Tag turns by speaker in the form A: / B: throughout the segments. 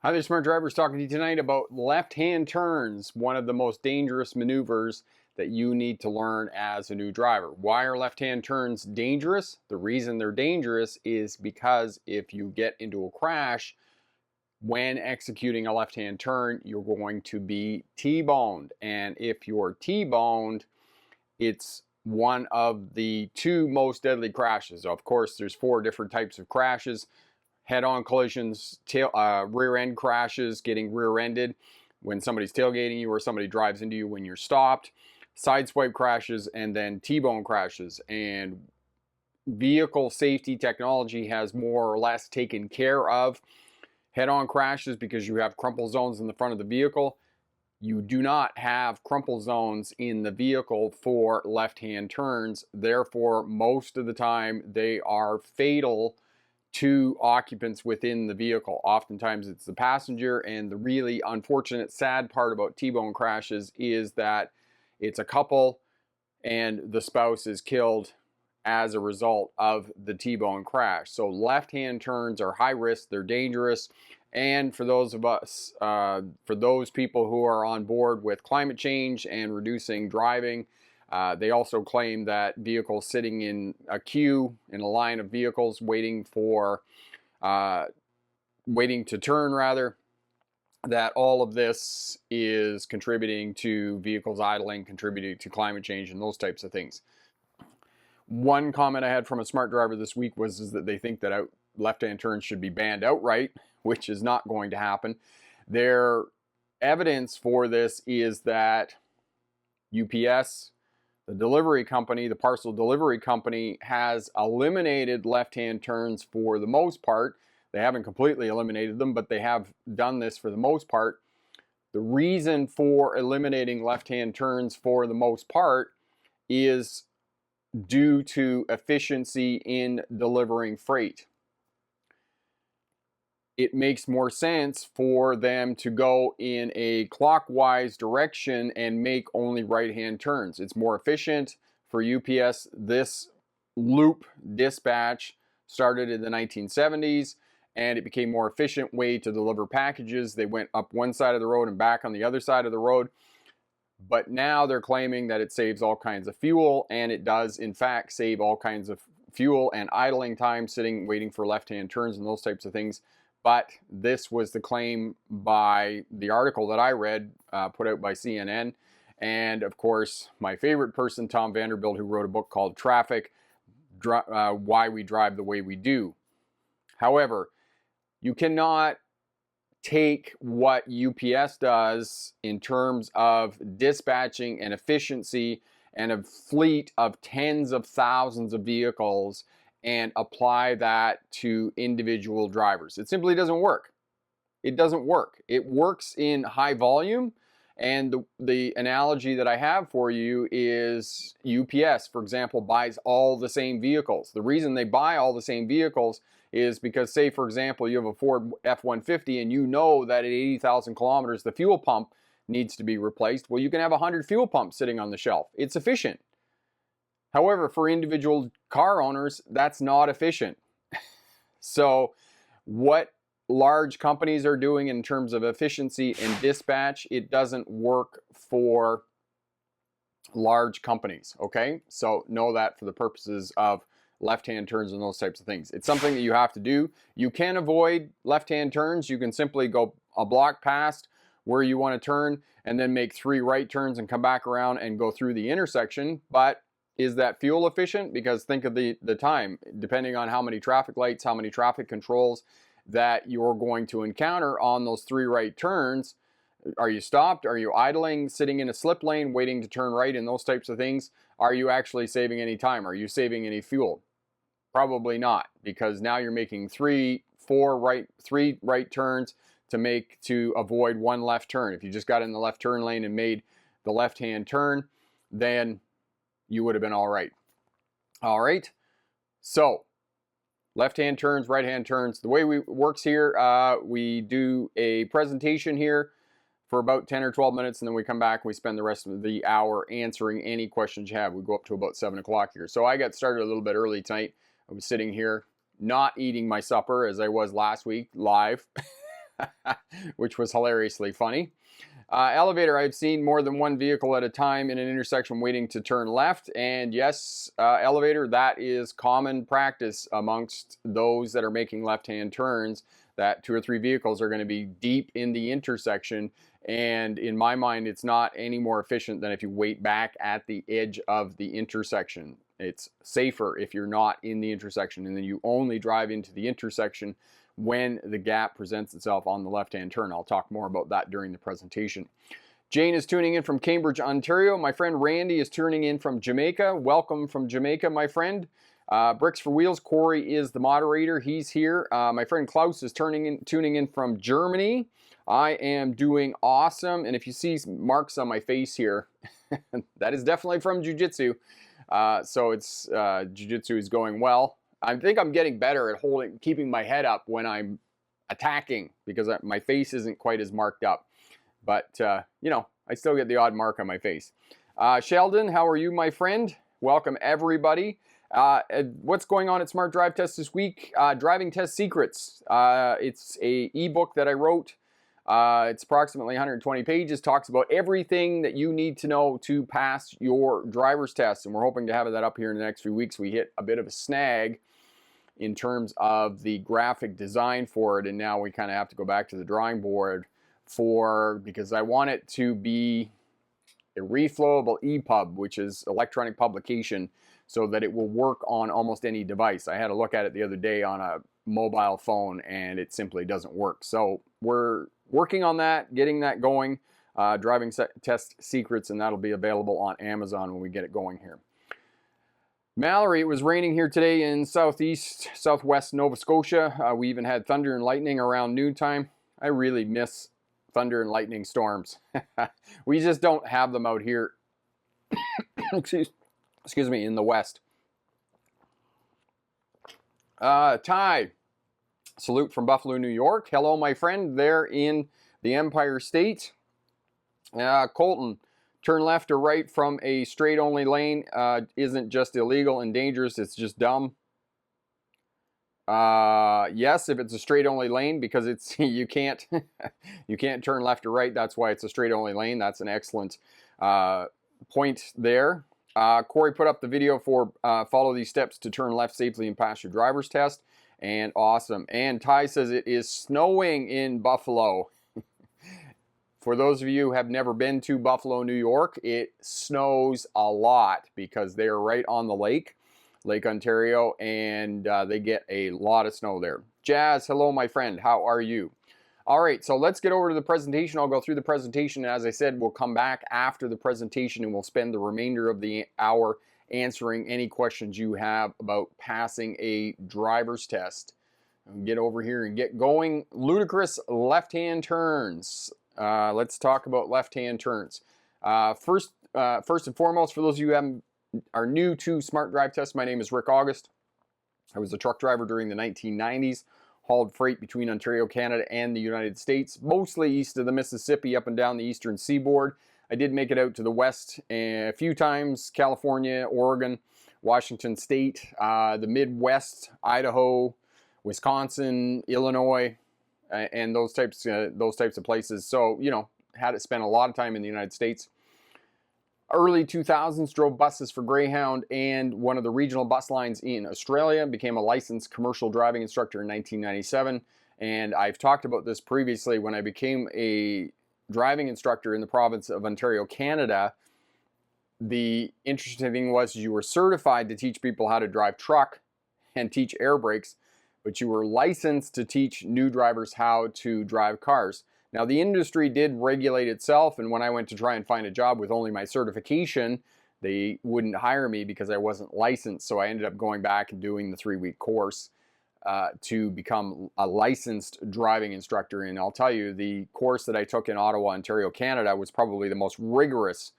A: Hi there, smart drivers, talking to you tonight about left-hand turns, one of the most dangerous maneuvers that you need to learn as a new driver. Why are left-hand turns dangerous? The reason they're dangerous is because if you get into a crash when executing a left-hand turn, you're going to be T-boned. And if you're T-boned, it's one of the two most deadly crashes. Of course, there's 4 different types of crashes. Head-on collisions, rear-end crashes, getting rear-ended when somebody's tailgating you or somebody drives into you when you're stopped, sideswipe crashes, and then T-bone crashes. And vehicle safety technology has more or less taken care of head-on crashes because you have crumple zones in the front of the vehicle. You do not have crumple zones in the vehicle for left-hand turns. Therefore, most of the time, they are fatal to occupants within the vehicle. Oftentimes it's the passenger, and the really unfortunate, sad part about T-bone crashes is that it's a couple and the spouse is killed as a result of the T-bone crash. So left-hand turns are high risk, they're dangerous, and for those of us, for those people who are on board with climate change and reducing driving, they also claim that vehicles sitting in a queue, in a line of vehicles waiting to turn rather, that all of this is contributing to vehicles idling, contributing to climate change and those types of things. One comment I had from a smart driver this week was that they think that left-hand turns should be banned outright, which is not going to happen. Their evidence for this is that UPS, the delivery company, the parcel delivery company, has eliminated left-hand turns for the most part. They haven't completely eliminated them, but they have done this for the most part. The reason for eliminating left-hand turns for the most part is due to efficiency in delivering freight. It makes more sense for them to go in a clockwise direction and make only right-hand turns. It's more efficient for UPS. This loop dispatch started in the 1970s, and it became a more efficient way to deliver packages. They went up one side of the road and back on the other side of the road. But now they're claiming that it saves all kinds of fuel, and it does, in fact, save all kinds of fuel and idling time, sitting, waiting for left-hand turns and those types of things. But this was the claim by the article that I read, put out by CNN. And of course, my favorite person, Tom Vanderbilt, who wrote a book called Traffic, Why We Drive the Way We Do. However, you cannot take what UPS does in terms of dispatching and efficiency and a fleet of tens of thousands of vehicles and apply that to individual drivers. It simply doesn't work. It doesn't work. It works in high volume, and the analogy that I have for you is UPS, for example, buys all the same vehicles. The reason they buy all the same vehicles is because, say, for example, you have a Ford F-150 and you know that at 80,000 kilometers the fuel pump needs to be replaced. Well, you can have 100 fuel pumps sitting on the shelf. It's efficient. However, for individual car owners, that's not efficient. So what large companies are doing in terms of efficiency and dispatch, it doesn't work for large companies, okay? So know that for the purposes of left-hand turns and those types of things. It's something that you have to do. You can avoid left-hand turns. You can simply go a block past where you want to turn and then make 3 right turns and come back around and go through the intersection. But is that fuel efficient? Because think of the time, depending on how many traffic lights, how many traffic controls that you're going to encounter on those 3 right turns. Are you stopped? Are you idling, sitting in a slip lane, waiting to turn right and those types of things? Are you actually saving any time? Are you saving any fuel? Probably not, because now you're making 3 right turns to avoid 1 left turn. If you just got in the left turn lane and made the left-hand turn, then you would have been all right. All right. So left-hand turns, right-hand turns. The way it works here, we do a presentation here for about 10 or 12 minutes, and then we come back and we spend the rest of the hour answering any questions you have. We go up to about 7 o'clock here. So I got started a little bit early tonight. I was sitting here not eating my supper as I was last week live. which was hilariously funny. Elevator, I've seen more than one vehicle at a time in an intersection waiting to turn left. And yes, elevator, that is common practice amongst those that are making left-hand turns, that 2 or 3 vehicles are going to be deep in the intersection. And in my mind, it's not any more efficient than if you wait back at the edge of the intersection. It's safer if you're not in the intersection, and then you only drive into the intersection when the gap presents itself on the left-hand turn. I'll talk more about that during the presentation. Jane is tuning in from Cambridge, Ontario. My friend Randy is tuning in from Jamaica. Welcome from Jamaica, my friend. Bricks for Wheels, Corey is the moderator. He's here. My friend Klaus is tuning in from Germany. I am doing awesome, and if you see marks on my face here, that is definitely from jiu-jitsu. So it's jiu-jitsu is going well. I think I'm getting better at keeping my head up when I'm attacking, because my face isn't quite as marked up. But you know, I still get the odd mark on my face. Sheldon, how are you, my friend? Welcome everybody. What's going on at Smart Drive Test this week? Driving Test Secrets. It's a ebook that I wrote. It's approximately 120 pages, talks about everything that you need to know to pass your driver's test, and we're hoping to have that up here in the next few weeks. We hit a bit of a snag in terms of the graphic design for it, and now we kind of have to go back to the drawing board because I want it to be a reflowable EPUB, which is electronic publication, so that it will work on almost any device. I had a look at it the other day on a mobile phone, and it simply doesn't work. So we're working on that, getting that going, Driving Test Secrets, and that'll be available on Amazon when we get it going here. Mallory, it was raining here today in southwest Nova Scotia. We even had thunder and lightning around noontime. I really miss thunder and lightning storms. We just don't have them out here, excuse me, in the west. Ty, salute from Buffalo, New York. Hello, my friend, there in the Empire State. Colton, turn left or right from a straight-only lane isn't just illegal and dangerous, it's just dumb. Yes, if it's a straight-only lane, because it's you can't turn left or right. That's why it's a straight-only lane. That's an excellent point there. Corey put up the video for follow these steps to turn left safely and pass your driver's test. And awesome. And Ty says it is snowing in Buffalo. For those of you who have never been to Buffalo, New York, it snows a lot because they are right on the Lake Ontario, and they get a lot of snow there. Jazz, hello, my friend. How are you? All right, so let's get over to the presentation. I'll go through the presentation, and as I said, we'll come back after the presentation, and we'll spend the remainder of the hour answering any questions you have about passing a driver's test. Get over here and get going. Ludicrous left-hand turns. Let's talk about left-hand turns. First and foremost, for those of you who are new to Smart Drive Test, my name is Rick August. I was a truck driver during the 1990s, hauled freight between Ontario, Canada, and the United States, mostly east of the Mississippi, up and down the eastern seaboard. I did make it out to the west a few times: California, Oregon, Washington State, the Midwest, Idaho, Wisconsin, Illinois, and those types of places. So, you know, had to spend a lot of time in the United States. Early 2000s, drove buses for Greyhound and one of the regional bus lines in Australia. Became a licensed commercial driving instructor in 1997. And I've talked about this previously. When I became a driving instructor in the province of Ontario, Canada, the interesting thing was you were certified to teach people how to drive truck and teach air brakes, but you were licensed to teach new drivers how to drive cars. Now, the industry did regulate itself, and when I went to try and find a job with only my certification, they wouldn't hire me because I wasn't licensed. So I ended up going back and doing the 3-week course to become a licensed driving instructor. And I'll tell you, the course that I took in Ottawa, Ontario, Canada was probably the most rigorous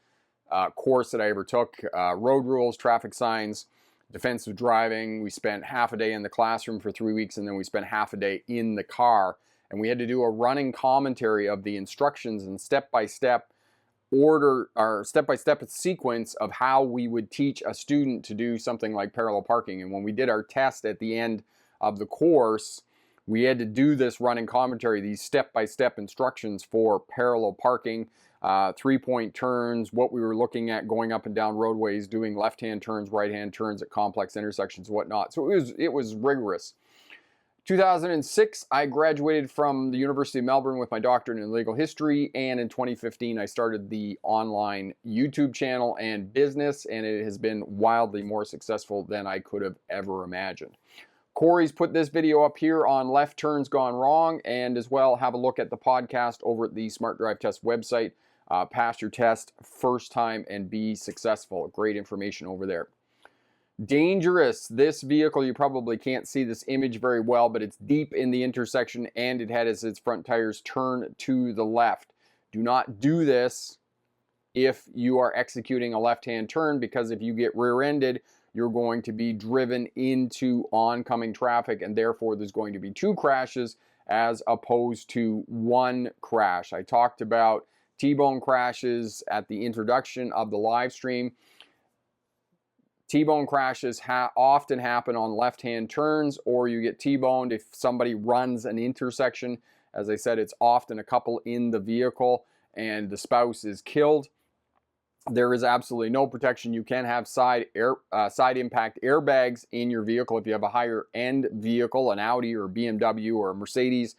A: course that I ever took. Road rules, traffic signs, defensive driving. We spent half a day in the classroom for 3 weeks, and then we spent half a day in the car. And we had to do a running commentary of the instructions and step-by-step order, or step-by-step sequence of how we would teach a student to do something like parallel parking. And when we did our test at the end of the course, We had to do this running commentary, these step-by-step instructions for parallel parking, 3-point turns, what we were looking at going up and down roadways, doing left-hand turns, right-hand turns at complex intersections, whatnot. So it was rigorous. 2006, I graduated from the University of Melbourne with my doctorate in legal history, and in 2015, I started the online YouTube channel and business, and it has been wildly more successful than I could have ever imagined. Corey's put this video up here on left turns gone wrong, and as well have a look at the podcast over at the Smart Drive Test website. Pass your test first time and be successful. Great information over there. Dangerous. This vehicle, you probably can't see this image very well, but it's deep in the intersection and it had its front tires turn to the left. Do not do this if you are executing a left-hand turn, because if you get rear-ended, you're going to be driven into oncoming traffic, and therefore there's going to be 2 crashes as opposed to 1 crash. I talked about T-bone crashes at the introduction of the live stream. T-bone crashes often happen on left-hand turns, or you get T-boned if somebody runs an intersection. As I said, it's often a couple in the vehicle and the spouse is killed. There is absolutely no protection. You can have side impact airbags in your vehicle if you have a higher end vehicle, an Audi or a BMW or a Mercedes,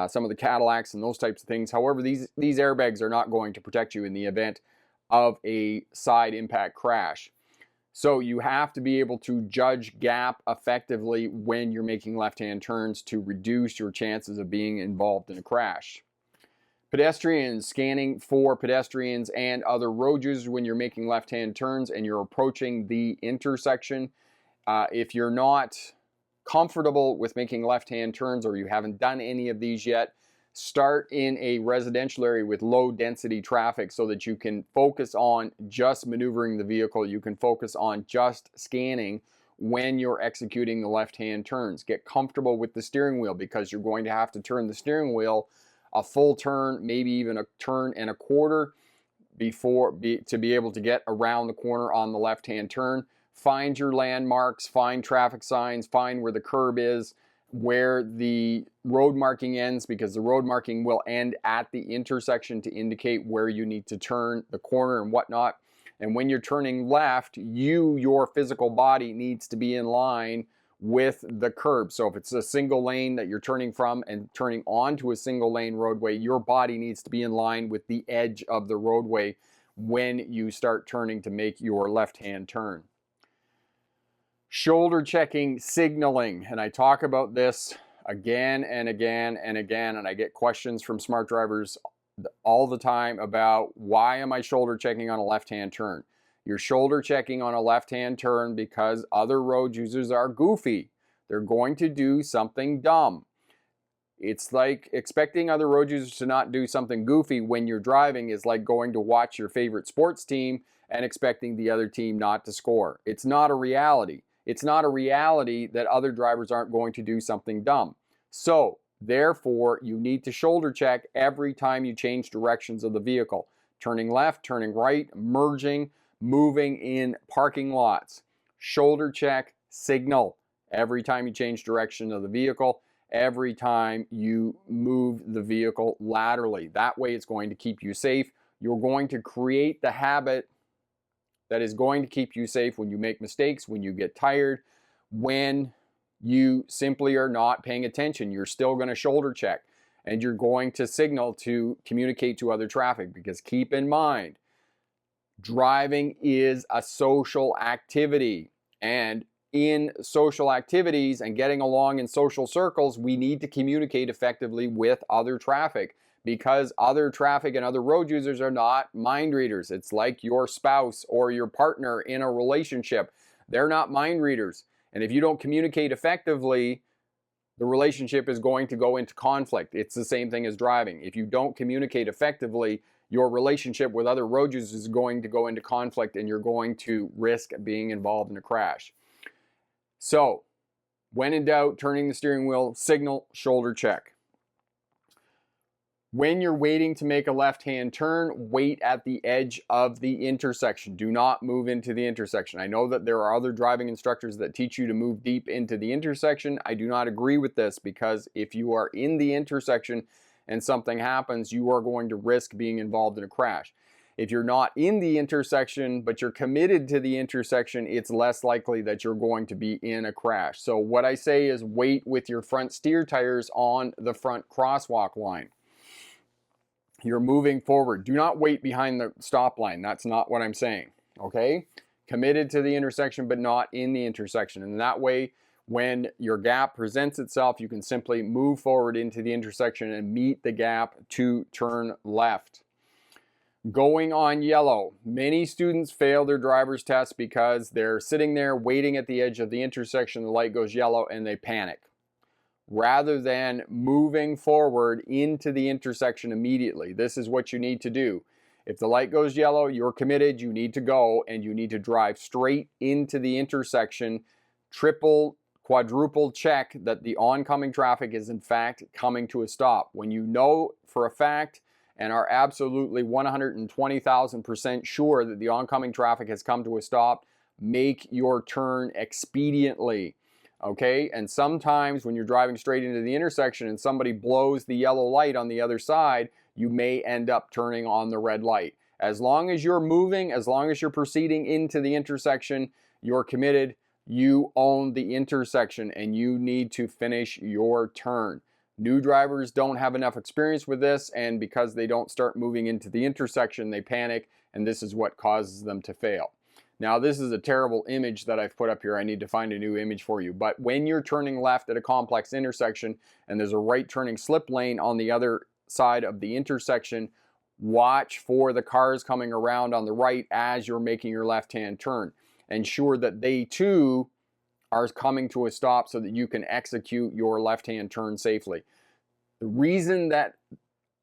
A: some of the Cadillacs and those types of things. However, these airbags are not going to protect you in the event of a side impact crash. So you have to be able to judge gap effectively when you're making left-hand turns to reduce your chances of being involved in a crash. Pedestrians, scanning for pedestrians and other road users when you're making left-hand turns and you're approaching the intersection. If you're not comfortable with making left-hand turns, or you haven't done any of these yet, start in a residential area with low density traffic so that you can focus on just maneuvering the vehicle. You can focus on just scanning when you're executing the left-hand turns. Get comfortable with the steering wheel, because you're going to have to turn the steering wheel a full turn, maybe even a turn and a quarter to be able to get around the corner on the left-hand turn. Find your landmarks, find traffic signs, find where the curb is, where the road marking ends, because the road marking will end at the intersection to indicate where you need to turn the corner and whatnot. And when you're turning left, your physical body needs to be in line with the curb. So if it's a single lane that you're turning from and turning onto a single lane roadway, your body needs to be in line with the edge of the roadway when you start turning to make your left-hand turn. Shoulder checking, signaling, and I talk about this again and again and again, and I get questions from smart drivers all the time about, why am I shoulder checking on a left-hand turn? You're shoulder checking on a left-hand turn because other road users are goofy. They're going to do something dumb. It's like expecting other road users to not do something goofy when you're driving is like going to watch your favorite sports team and expecting the other team not to score. It's not a reality. It's not a reality that other drivers aren't going to do something dumb. So, therefore, you need to shoulder check every time you change directions of the vehicle. Turning left, turning right, merging, moving in parking lots. Shoulder check, signal every time you change direction of the vehicle, every time you move the vehicle laterally. That way it's going to keep you safe. You're going to create the habit that is going to keep you safe when you make mistakes, when you get tired, when you simply are not paying attention. You're still going to shoulder check, and you're going to signal to communicate to other traffic, because keep in mind, driving is a social activity, and in social activities and getting along in social circles, we need to communicate effectively with other traffic, because other traffic and other road users are not mind readers. It's like your spouse or your partner in a relationship. They're not mind readers. And if you don't communicate effectively, the relationship is going to go into conflict. It's the same thing as driving. If you don't communicate effectively, your relationship with other road users is going to go into conflict, and you're going to risk being involved in a crash. So, when in doubt, turning the steering wheel, signal, shoulder check. When you're waiting to make a left-hand turn, wait at the edge of the intersection. Do not move into the intersection. I know that there are other driving instructors that teach you to move deep into the intersection. I do not agree with this, because if you are in the intersection and something happens, you are going to risk being involved in a crash. If you're not in the intersection, but you're committed to the intersection, it's less likely that you're going to be in a crash. So what I say is wait with your front steer tires on the front crosswalk line. You're moving forward. Do not wait behind the stop line. That's not what I'm saying, okay? Committed to the intersection, but not in the intersection. And that way, when your gap presents itself, you can simply move forward into the intersection and meet the gap to turn left. Going on yellow. Many students fail their driver's test because they're sitting there waiting at the edge of the intersection, the light goes yellow, and they panic, rather than moving forward into the intersection immediately. This is what you need to do. If the light goes yellow, you're committed, you need to go, and you need to drive straight into the intersection. Triple, quadruple check that the oncoming traffic is in fact coming to a stop. When you know for a fact and are absolutely 120,000% sure that the oncoming traffic has come to a stop, make your turn expediently. Okay, and sometimes when you're driving straight into the intersection and somebody blows the yellow light on the other side, you may end up turning on the red light. As long as you're moving, as long as you're proceeding into the intersection, you're committed, you own the intersection, and you need to finish your turn. New drivers don't have enough experience with this, and because they don't start moving into the intersection, they panic, and this is what causes them to fail. Now, this is a terrible image that I've put up here. I need to find a new image for you. But when you're turning left at a complex intersection and there's a right turning slip lane on the other side of the intersection, watch for the cars coming around on the right as you're making your left-hand turn. Ensure that they too are coming to a stop so that you can execute your left-hand turn safely. The reason that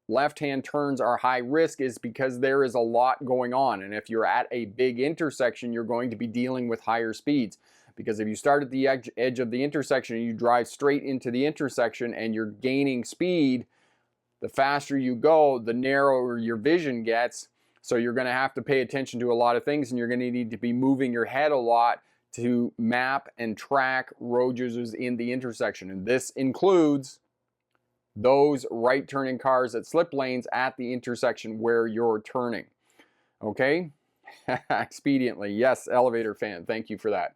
A: left-hand turns are high risk is because there is a lot going on, and if you're at a big intersection, you're going to be dealing with higher speeds, because if you start at the edge of the intersection and you drive straight into the intersection and you're gaining speed, the faster you go, the narrower your vision gets. So you're going to have to pay attention to a lot of things, and you're going to need to be moving your head a lot to map and track road users in the intersection, and this includes those right turning cars at slip lanes at the intersection where you're turning. Okay? Expediently. Yes, elevator fan. Thank you for that.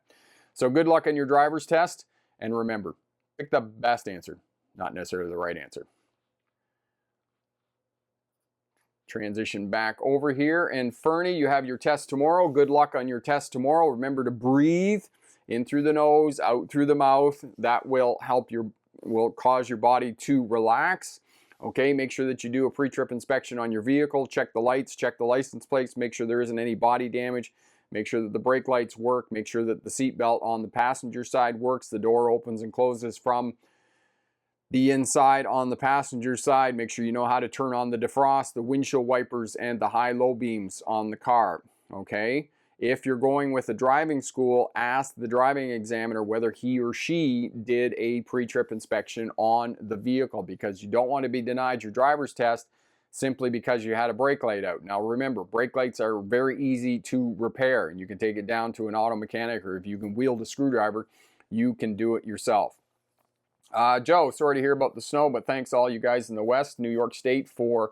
A: So good luck on your driver's test, and remember, pick the best answer, not necessarily the right answer. Transition back over here, and Fernie, you have your test tomorrow. Good luck on your test tomorrow. Remember to breathe in through the nose, out through the mouth. That will help will cause your body to relax. Okay, make sure that you do a pre-trip inspection on your vehicle. Check the lights, check the license plates, make sure there isn't any body damage. Make sure that the brake lights work. Make sure that the seat belt on the passenger side works. The door opens and closes from the inside on the passenger side. Make sure you know how to turn on the defrost, the windshield wipers, and the high-low beams on the car. Okay? If you're going with a driving school, ask the driving examiner whether he or she did a pre-trip inspection on the vehicle, because you don't want to be denied your driver's test simply because you had a brake light out. Now remember, brake lights are very easy to repair, and you can take it down to an auto mechanic, or if you can wield a screwdriver, you can do it yourself. Joe, sorry to hear about the snow, but thanks all you guys in the West, New York State, for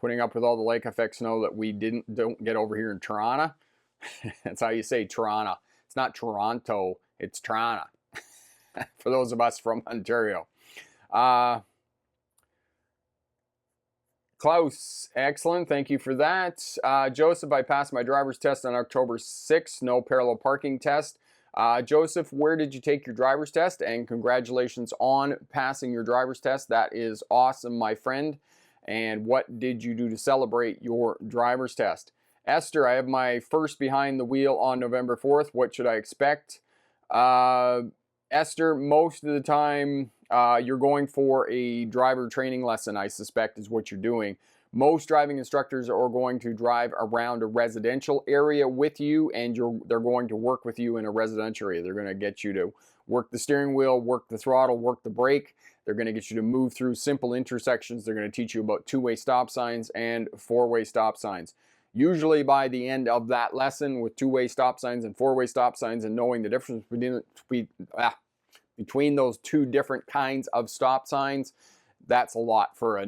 A: putting up with all the lake effect snow that we don't get over here in Toronto. That's how you say Toronto. It's not Toronto, it's Toronto. For those of us from Ontario. Klaus, excellent. Thank you for that. Joseph, I passed my driver's test on October 6th. No parallel parking test. Joseph, where did you take your driver's test? And congratulations on passing your driver's test. That is awesome, my friend. And what did you do to celebrate your driver's test? Esther, I have my first behind the wheel on November 4th. What should I expect? Esther, most of the time, you're going for a driver training lesson, I suspect is what you're doing. Most driving instructors are going to drive around a residential area with you, and they're going to work with you in a residential area. They're going to get you to work the steering wheel, work the throttle, work the brake. They're going to get you to move through simple intersections. They're going to teach you about two-way stop signs and four-way stop signs. Usually by the end of that lesson, with two-way stop signs and four-way stop signs and knowing the difference between those two different kinds of stop signs, that's a lot for a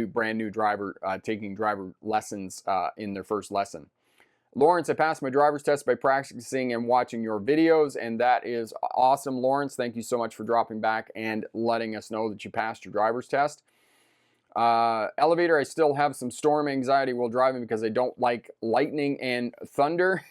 A: brand new driver taking driver lessons in their first lesson. Lawrence, I passed my driver's test by practicing and watching your videos, and that is awesome, Lawrence. Thank you so much for dropping back and letting us know that you passed your driver's test. Elevator, I still have some storm anxiety while driving because I don't like lightning and thunder.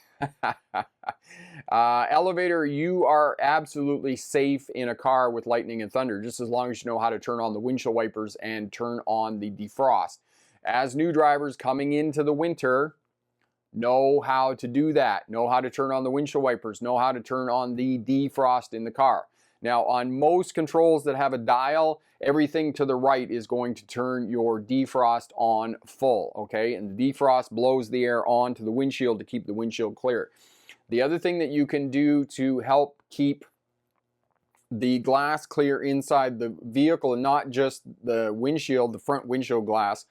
A: Elevator, you are absolutely safe in a car with lightning and thunder, just as long as you know how to turn on the windshield wipers and turn on the defrost. As new drivers coming into the winter, know how to do that. Know how to turn on the windshield wipers. Know how to turn on the defrost in the car. Now, on most controls that have a dial, everything to the right is going to turn your defrost on full, okay? And the defrost blows the air onto the windshield to keep the windshield clear. The other thing that you can do to help keep the glass clear inside the vehicle, and not just the windshield, the front windshield glass,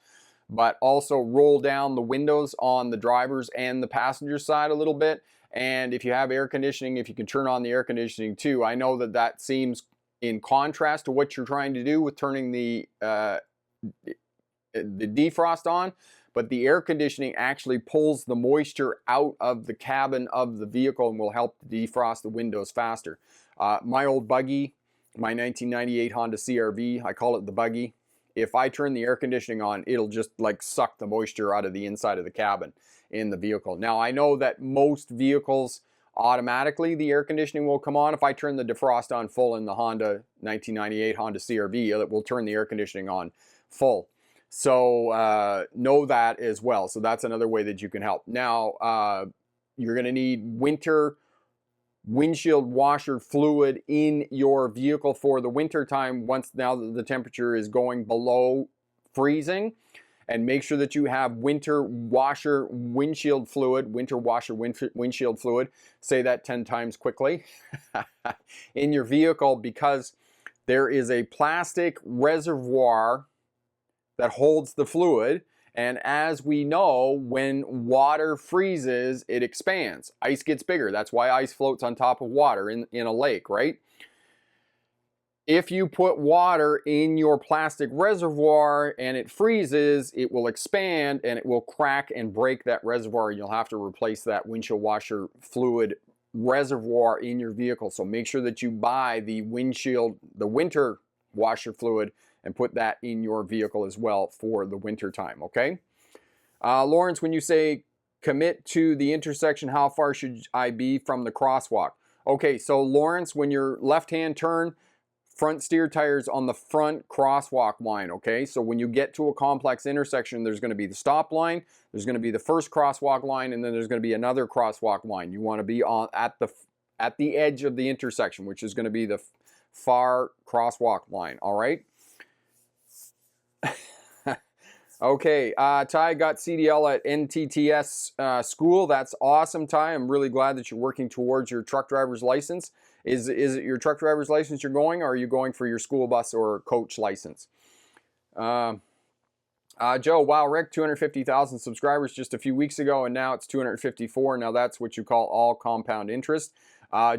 A: but also roll down the windows on the driver's and the passenger side a little bit. And if you have air conditioning, if you can turn on the air conditioning too. I know that that seems in contrast to what you're trying to do with turning the defrost on, but the air conditioning actually pulls the moisture out of the cabin of the vehicle and will help defrost the windows faster. My old buggy, my 1998 Honda CR-V, I call it the buggy. If I turn the air conditioning on, it'll just like suck the moisture out of the inside of the cabin in the vehicle. Now, I know that most vehicles automatically the air conditioning will come on. If I turn the defrost on full in the Honda 1998 Honda CR-V, it will turn the air conditioning on full. So know that as well. So that's another way that you can help. Now, you're going to need winter windshield washer fluid in your vehicle for the winter time, now that the temperature is going below freezing. And make sure that you have winter washer windshield fluid, windshield fluid, say that 10 times quickly, in your vehicle, because there is a plastic reservoir that holds the fluid. And as we know, when water freezes, it expands. Ice gets bigger. That's why ice floats on top of water in a lake, right? If you put water in your plastic reservoir and it freezes, it will expand and it will crack and break that reservoir. You'll have to replace that windshield washer fluid reservoir in your vehicle. So make sure that you buy the winter washer fluid and put that in your vehicle as well for the winter time, okay? Lawrence, when you say commit to the intersection, how far should I be from the crosswalk? Okay, so Lawrence, when your left-hand turn, front steer tires on the front crosswalk line, okay? So when you get to a complex intersection, there's going to be the stop line, there's going to be the first crosswalk line, and then there's going to be another crosswalk line. You want to be at the edge of the intersection, which is going to be the far crosswalk line, all right? Okay, Ty got CDL at NTTS school. That's awesome, Ty. I'm really glad that you're working towards your truck driver's license. Is it your truck driver's license you're going, or are you going for your school bus or coach license? Joe, wow, Rick, 250,000 subscribers just a few weeks ago, and now it's 254. Now that's what you call all compound interest.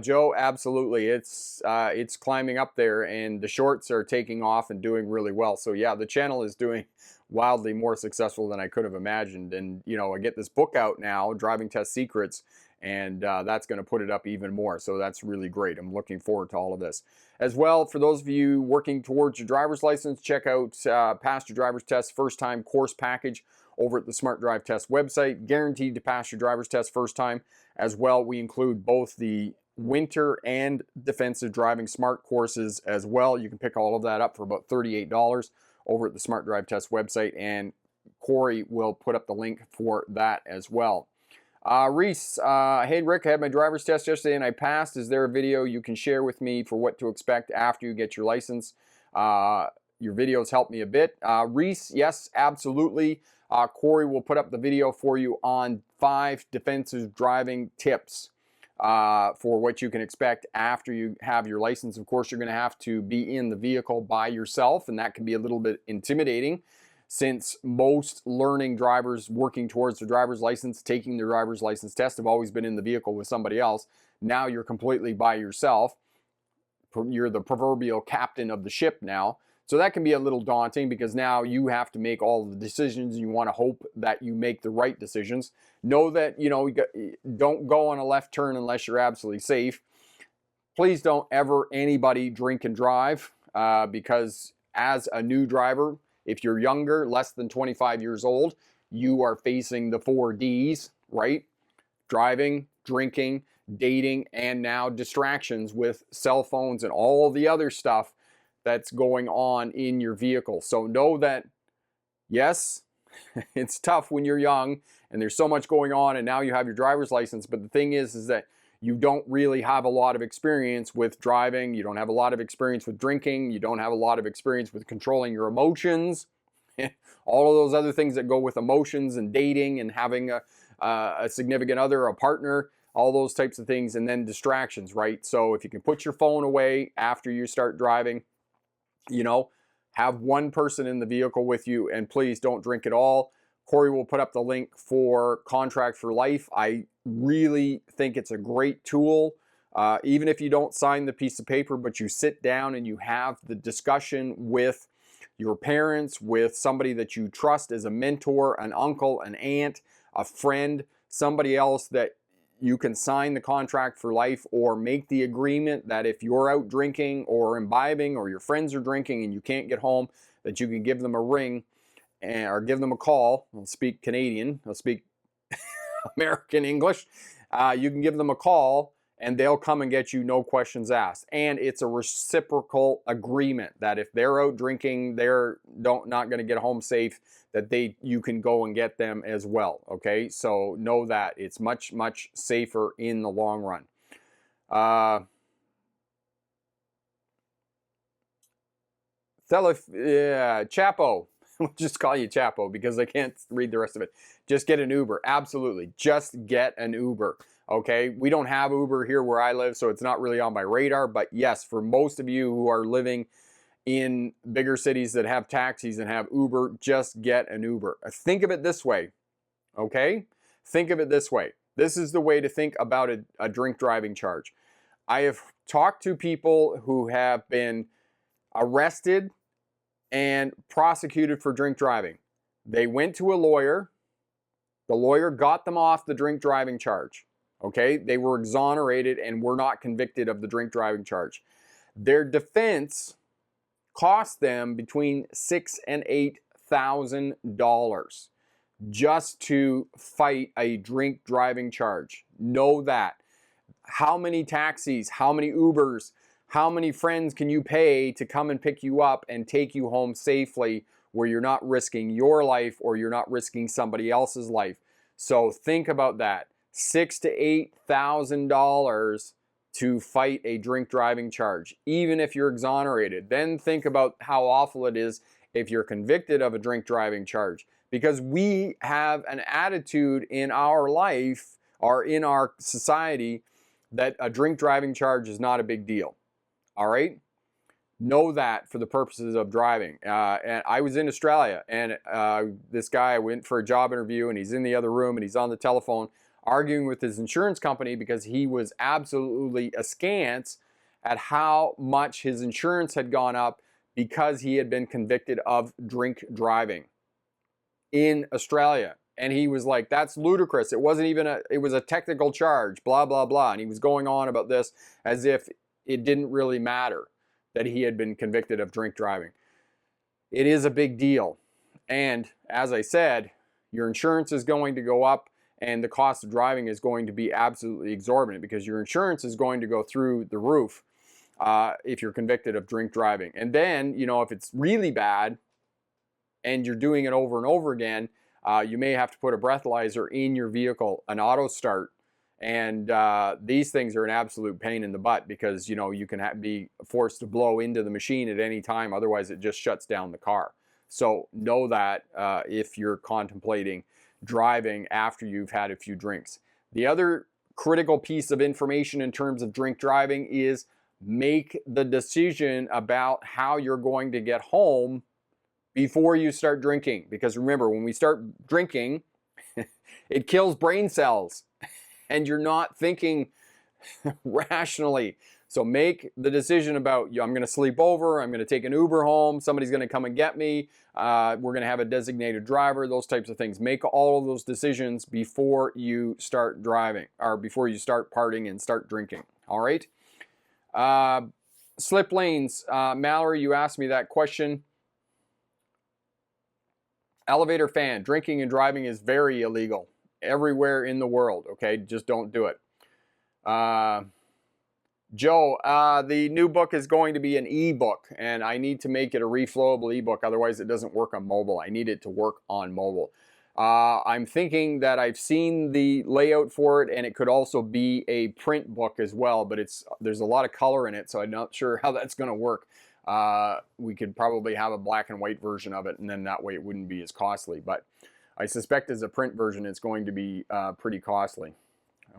A: Joe, absolutely. It's climbing up there, and the shorts are taking off and doing really well. So yeah, the channel is doing wildly more successful than I could have imagined. And you know, I get this book out now, Driving Test Secrets, and that's going to put it up even more. So that's really great. I'm looking forward to all of this. As well, for those of you working towards your driver's license, check out Pass Your Driver's Test First Time Course Package over at the Smart Drive Test website. Guaranteed to pass your driver's test first time. As well, we include both the winter and defensive driving smart courses as well. You can pick all of that up for about $38 over at the Smart Drive Test website, and Corey will put up the link for that as well. Reese, hey Rick, I had my driver's test yesterday and I passed. Is there a video you can share with me for what to expect after you get your license? Your videos help me a bit. Reese, yes, absolutely. Corey will put up the video for you on 5 defensive driving tips for what you can expect after you have your license. Of course, you're going to have to be in the vehicle by yourself, and that can be a little bit intimidating, since most learning drivers working towards their driver's license, taking their driver's license test, have always been in the vehicle with somebody else. Now you're completely by yourself. You're the proverbial captain of the ship now. So that can be a little daunting, because now you have to make all the decisions. You want to hope that you make the right decisions. Know that, don't go on a left turn unless you're absolutely safe. Please don't ever anybody drink and drive, because as a new driver, if you're younger, less than 25 years old, you are facing the 4 Ds, right? Driving, drinking, dating, and now distractions with cell phones and all the other stuff that's going on in your vehicle. So know that, yes, it's tough when you're young and there's so much going on, and now you have your driver's license. But the thing is that you don't really have a lot of experience with driving. You don't have a lot of experience with drinking. You don't have a lot of experience with controlling your emotions. All of those other things that go with emotions and dating and having a significant other, a partner, all those types of things, and then distractions, right? So if you can put your phone away after you start driving, have one person in the vehicle with you, and please don't drink at all. Corey will put up the link for Contract for Life. I really think it's a great tool. Even if you don't sign the piece of paper, but you sit down and you have the discussion with your parents, with somebody that you trust as a mentor, an uncle, an aunt, a friend, somebody else that you can sign the contract for life, or make the agreement that if you're out drinking or imbibing, or your friends are drinking and you can't get home, that you can give them a ring or give them a call. I'll speak Canadian, I'll speak American English. You can give them a call and they'll come and get you, no questions asked. And it's a reciprocal agreement that if they're out drinking, they're not going to get home safe, that you can go and get them as well. Okay, so know that it's much, much safer in the long run. Chapo, we'll just call you Chapo because I can't read the rest of it. Just get an Uber. Absolutely, just get an Uber. Okay, we don't have Uber here where I live, so it's not really on my radar. But yes, for most of you who are living in bigger cities that have taxis and have Uber, just get an Uber. Think of it this way, okay? Think of it this way. This is the way to think about a drink driving charge. I have talked to people who have been arrested and prosecuted for drink driving. They went to a lawyer. The lawyer got them off the drink driving charge. Okay, they were exonerated and were not convicted of the drink driving charge. Their defense cost them between $6,000 and $8,000 just to fight a drink driving charge. Know that. How many taxis, how many Ubers, how many friends can you pay to come and pick you up and take you home safely, where you're not risking your life or you're not risking somebody else's life? So think about that. $6,000 to $8,000 to fight a drink driving charge, even if you're exonerated. Then think about how awful it is if you're convicted of a drink driving charge, because we have an attitude in our life or in our society that a drink driving charge is not a big deal. All right? Know that for the purposes of driving. And I was in Australia, and this guy, I went for a job interview, and he's in the other room and he's on the telephone arguing with his insurance company because he was absolutely askance at how much his insurance had gone up because he had been convicted of drink driving in Australia. And he was like, that's ludicrous. It wasn't even it was a technical charge, blah, blah, blah. And he was going on about this as if it didn't really matter that he had been convicted of drink driving. It is a big deal. And as I said, your insurance is going to go up, and the cost of driving is going to be absolutely exorbitant, because your insurance is going to go through the roof if you're convicted of drink driving. And then, if it's really bad and you're doing it over and over again, You may have to put a breathalyzer in your vehicle, an auto start. And these things are an absolute pain in the butt because, you know, you can be forced to blow into the machine at any time. Otherwise, it just shuts down the car. So know that if you're contemplating driving after you've had a few drinks. The other critical piece of information in terms of drink driving is make the decision about how you're going to get home before you start drinking. Because remember, when we start drinking, it kills brain cells. And you're not thinking rationally. So make the decision about, I'm going to sleep over, I'm going to take an Uber home, somebody's going to come and get me, we're going to have a designated driver, those types of things. Make all of those decisions before you start driving, or before you start partying and start drinking. All right? Slip lanes. Mallory, you asked me that question. Elevator fan. Drinking and driving is very illegal everywhere in the world, okay? Just don't do it. Joe, the new book is going to be an e-book, and I need to make it a reflowable e-book, otherwise it doesn't work on mobile. I need it to work on mobile. I'm thinking that I've seen the layout for it, and it could also be a print book as well, but there's a lot of color in it, so I'm not sure how that's going to work. We could probably have a black and white version of it, and then that way it wouldn't be as costly, but I suspect as a print version, it's going to be pretty costly,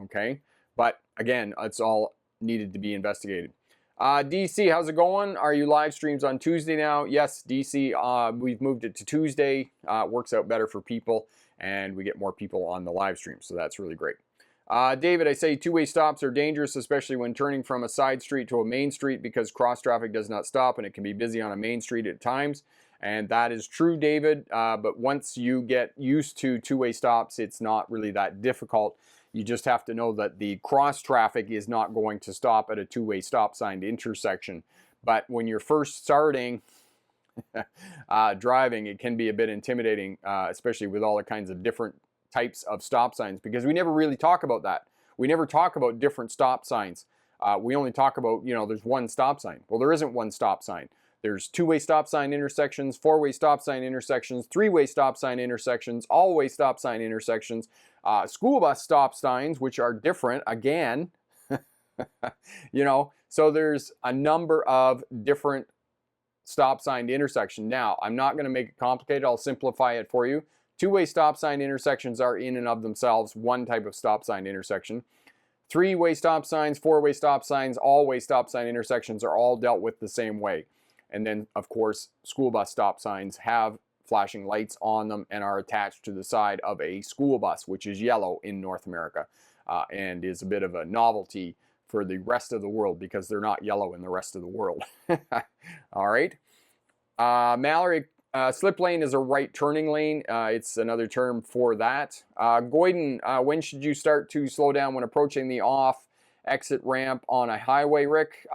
A: okay? But again, it's all needed to be investigated. DC, how's it going? Are you live streams on Tuesday now? Yes, DC, we've moved it to Tuesday. It works out better for people, and we get more people on the live stream, so that's really great. David, I say two-way stops are dangerous, especially when turning from a side street to a main street because cross traffic does not stop, and it can be busy on a main street at times. And that is true, David, but once you get used to two-way stops, it's not really that difficult. You just have to know that the cross traffic is not going to stop at a two-way stop sign intersection. But when you're first starting driving, it can be a bit intimidating, especially with all the kinds of different types of stop signs, because we never really talk about that. We never talk about different stop signs. We only talk about, you know, there's one stop sign. Well, there isn't one stop sign. There's two-way stop sign intersections, four-way stop sign intersections, three-way stop sign intersections, all-way stop sign intersections, school bus stop signs, which are different, again, you know, so there's a number of different stop sign intersections. Now, I'm not going to make it complicated. I'll simplify it for you. Two-way stop sign intersections are in and of themselves one type of stop sign intersection. Three-way stop signs, four-way stop signs, all-way stop sign intersections are all dealt with the same way. And then, of course, school bus stop signs have flashing lights on them and are attached to the side of a school bus, which is yellow in North America and is a bit of a novelty for the rest of the world because they're not yellow in the rest of the world. All right. Mallory, slip lane is a right turning lane. It's another term for that. Goyden, when should you start to slow down when approaching the off exit ramp on a highway, Rick?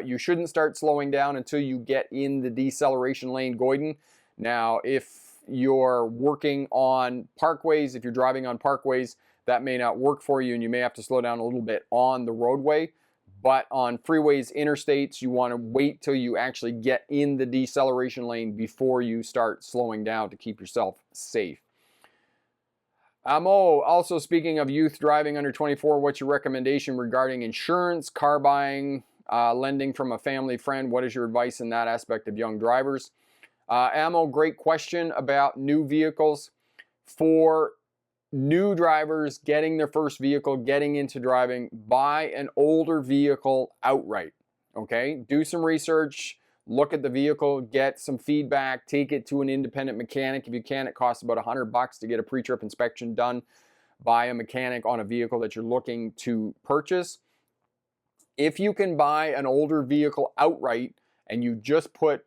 A: You shouldn't start slowing down until you get in the deceleration lane, Goyden. Now, if you're working on parkways, if you're driving on parkways, that may not work for you and you may have to slow down a little bit on the roadway. But on freeways, interstates, you want to wait till you actually get in the deceleration lane before you start slowing down to keep yourself safe. Also speaking of youth driving under 24, what's your recommendation regarding insurance, car buying, lending from a family friend? What is your advice in that aspect of young drivers? Great question about new vehicles. For new drivers getting their first vehicle, getting into driving, buy an older vehicle outright, okay? Do some research, look at the vehicle, get some feedback, take it to an independent mechanic. If you can, it costs about $100 to get a pre-trip inspection done by a mechanic on a vehicle that you're looking to purchase. If you can buy an older vehicle outright and you just put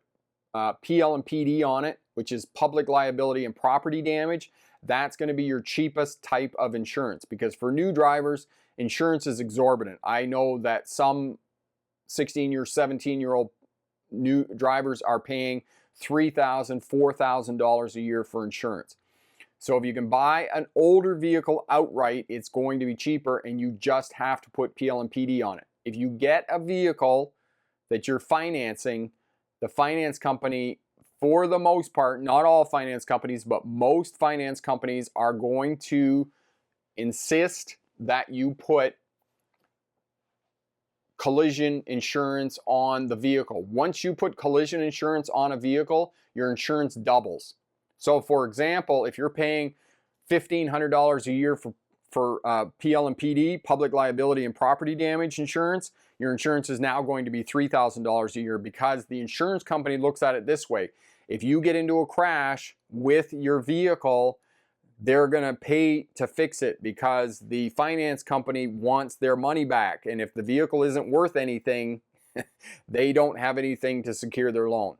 A: PL and PD on it, which is public liability and property damage, that's going to be your cheapest type of insurance, because for new drivers, insurance is exorbitant. I know that some 16-year, 17-year-old new drivers are paying $3,000, $4,000 a year for insurance. So if you can buy an older vehicle outright, it's going to be cheaper and you just have to put PL and PD on it. If you get a vehicle that you're financing, the finance company for the most part, not all finance companies, but most finance companies are going to insist that you put collision insurance on the vehicle. Once you put collision insurance on a vehicle, your insurance doubles. So for example, if you're paying $1,500 a year for PL and PD, public liability and property damage insurance, your insurance is now going to be $3,000 a year, because the insurance company looks at it this way. If you get into a crash with your vehicle, they're going to pay to fix it because the finance company wants their money back. And if the vehicle isn't worth anything, they don't have anything to secure their loan.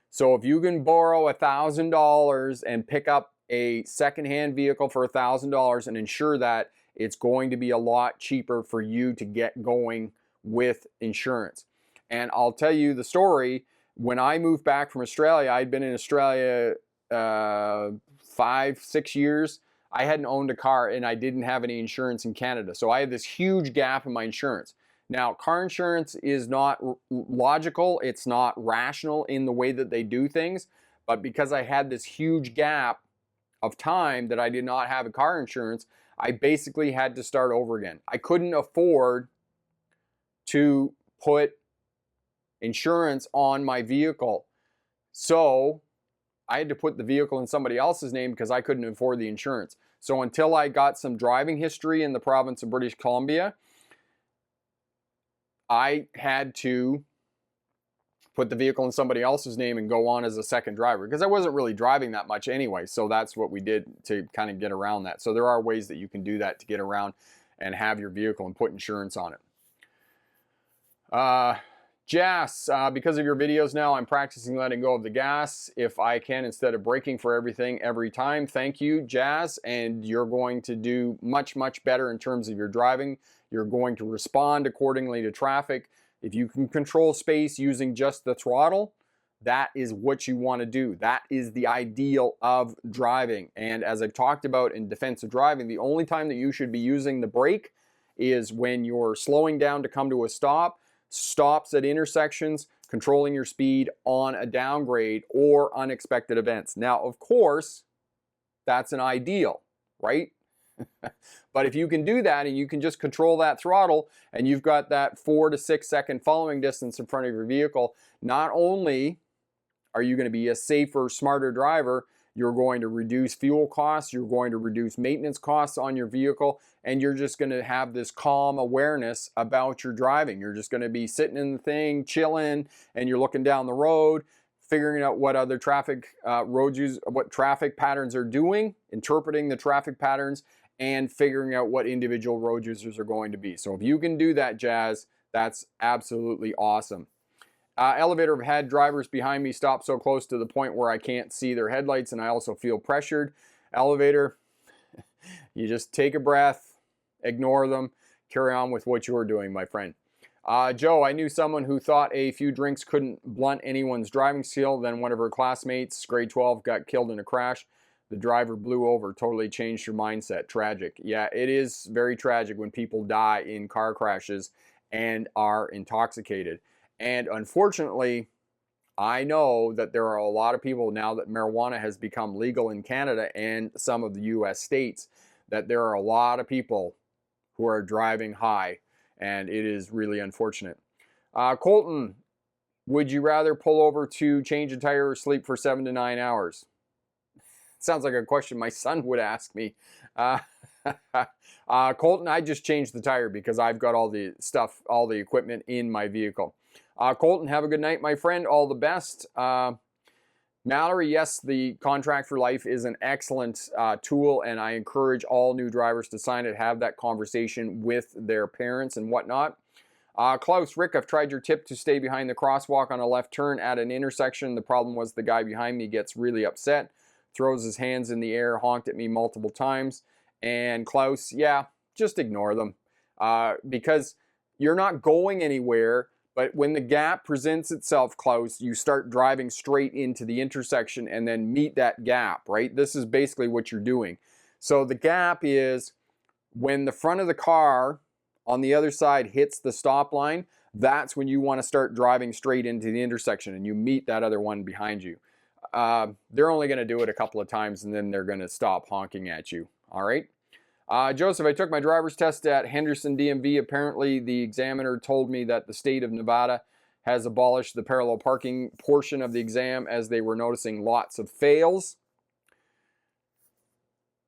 A: So if you can borrow $1,000 and pick up a secondhand vehicle for $1,000 and ensure that, it's going to be a lot cheaper for you to get going with insurance. And I'll tell you the story. When I moved back from Australia, I'd been in Australia 5-6 years. I hadn't owned a car and I didn't have any insurance in Canada. So I had this huge gap in my insurance. Now, car insurance is not logical. It's not rational in the way that they do things. But because I had this huge gap of time that I did not have a car insurance, I basically had to start over again. I couldn't afford to put insurance on my vehicle. So I had to put the vehicle in somebody else's name because I couldn't afford the insurance. So until I got some driving history in the province of British Columbia, I had to put the vehicle in somebody else's name and go on as a second driver, because I wasn't really driving that much anyway. So that's what we did to kind of get around that. So there are ways that you can do that to get around and have your vehicle and put insurance on it. Jas, because of your videos now, I'm practicing letting go of the gas if I can, instead of braking for everything every time. Thank you, Jas, and you're going to do much, much better in terms of your driving. You're going to respond accordingly to traffic. If you can control space using just the throttle, that is what you want to do. That is the ideal of driving. And as I've talked about in defense of driving, the only time that you should be using the brake is when you're slowing down to come to a stop, stops at intersections, controlling your speed on a downgrade or unexpected events. Now, of course, that's an ideal, right? But if you can do that and you can just control that throttle and you've got that 4 to 6 second following distance in front of your vehicle, not only are you going to be a safer, smarter driver, you're going to reduce fuel costs, you're going to reduce maintenance costs on your vehicle, and you're just going to have this calm awareness about your driving. You're just going to be sitting in the thing, chilling, and you're looking down the road, figuring out what other traffic what traffic patterns are doing, interpreting the traffic patterns, and figuring out what individual road users are going to be. So if you can do that, Jazz, that's absolutely awesome. Elevator, I've had drivers behind me stop so close to the point where I can't see their headlights and I also feel pressured. Elevator, you just take a breath, ignore them, carry on with what you're doing, my friend. Joe, I knew someone who thought a few drinks couldn't blunt anyone's driving skill. Then one of her classmates, grade 12, got killed in a crash. The driver blew over, totally changed her mindset. Tragic. Yeah, it is very tragic when people die in car crashes and are intoxicated. And unfortunately, I know that there are a lot of people, now that marijuana has become legal in Canada and some of the US states, that there are a lot of people who are driving high, and it is really unfortunate. Colton, would you rather pull over to change a tire or sleep for 7 to 9 hours? Sounds like a question my son would ask me. Colton, I just changed the tire because I've got all the stuff, all the equipment in my vehicle. Colton, have a good night, my friend. All the best. Mallory, yes, the Contract for Life is an excellent tool, and I encourage all new drivers to sign it, have that conversation with their parents and whatnot. Klaus, Rick, I've tried your tip to stay behind the crosswalk on a left turn at an intersection. The problem was the guy behind me gets really upset, throws his hands in the air, honked at me multiple times. And Klaus, yeah, just ignore them because you're not going anywhere. But when the gap presents itself, Klaus, you start driving straight into the intersection and then meet that gap, right? This is basically what you're doing. So the gap is when the front of the car on the other side hits the stop line, that's when you want to start driving straight into the intersection and you meet that other one behind you. they're only going to do it a couple of times and then they're going to stop honking at you. All right. Joseph, I took my driver's test at Henderson DMV. Apparently, the examiner told me that the state of Nevada has abolished the parallel parking portion of the exam as they were noticing lots of fails.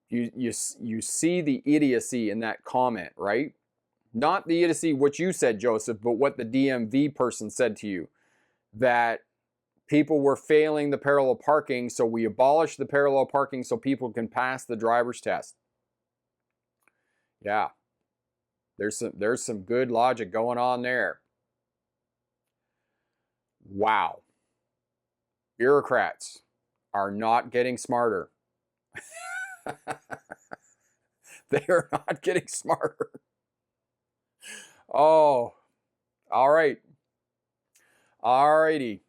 A: You see the idiocy in that comment, right? Not the idiocy what you said, Joseph, but what the DMV person said to you. That people were failing the parallel parking, so we abolished the parallel parking so people can pass the driver's test. Yeah, there's some good logic going on there. Wow. Bureaucrats are not getting smarter. They are not getting smarter. Oh, all right. All righty.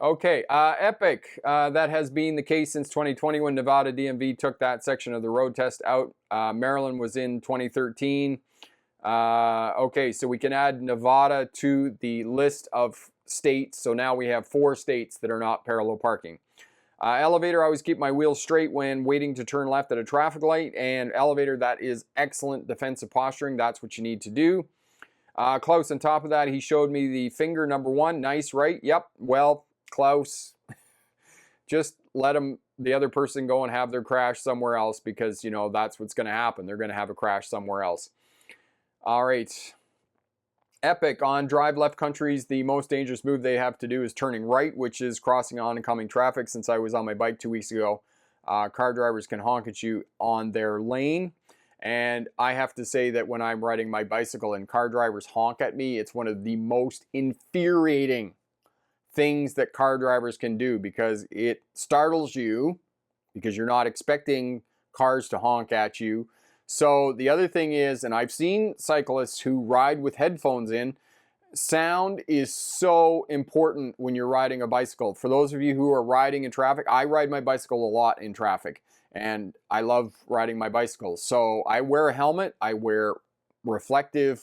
A: Okay, epic. That has been the case since 2020 when Nevada DMV took that section of the road test out. Maryland was in 2013. Okay, so we can add Nevada to the list of states. So now we have 4 states that are not parallel parking. Elevator, I always keep my wheels straight when waiting to turn left at a traffic light. And elevator, that is excellent defensive posturing. That's what you need to do. Klaus, on top of that, he showed me the finger number 1. Nice, right? Yep. Well, Klaus, just let the other person go and have their crash somewhere else because, you know, that's what's going to happen. They're going to have a crash somewhere else. All right. Epic, on drive left countries, the most dangerous move they have to do is turning right, which is crossing oncoming traffic. Since I was on my bike 2 weeks ago, car drivers can honk at you on their lane. And I have to say that when I'm riding my bicycle and car drivers honk at me, it's one of the most infuriating things that car drivers can do because it startles you because you're not expecting cars to honk at you. So the other thing is, and I've seen cyclists who ride with headphones in, sound is so important when you're riding a bicycle. For those of you who are riding in traffic, I ride my bicycle a lot in traffic and I love riding my bicycle. So I wear a helmet, I wear reflective,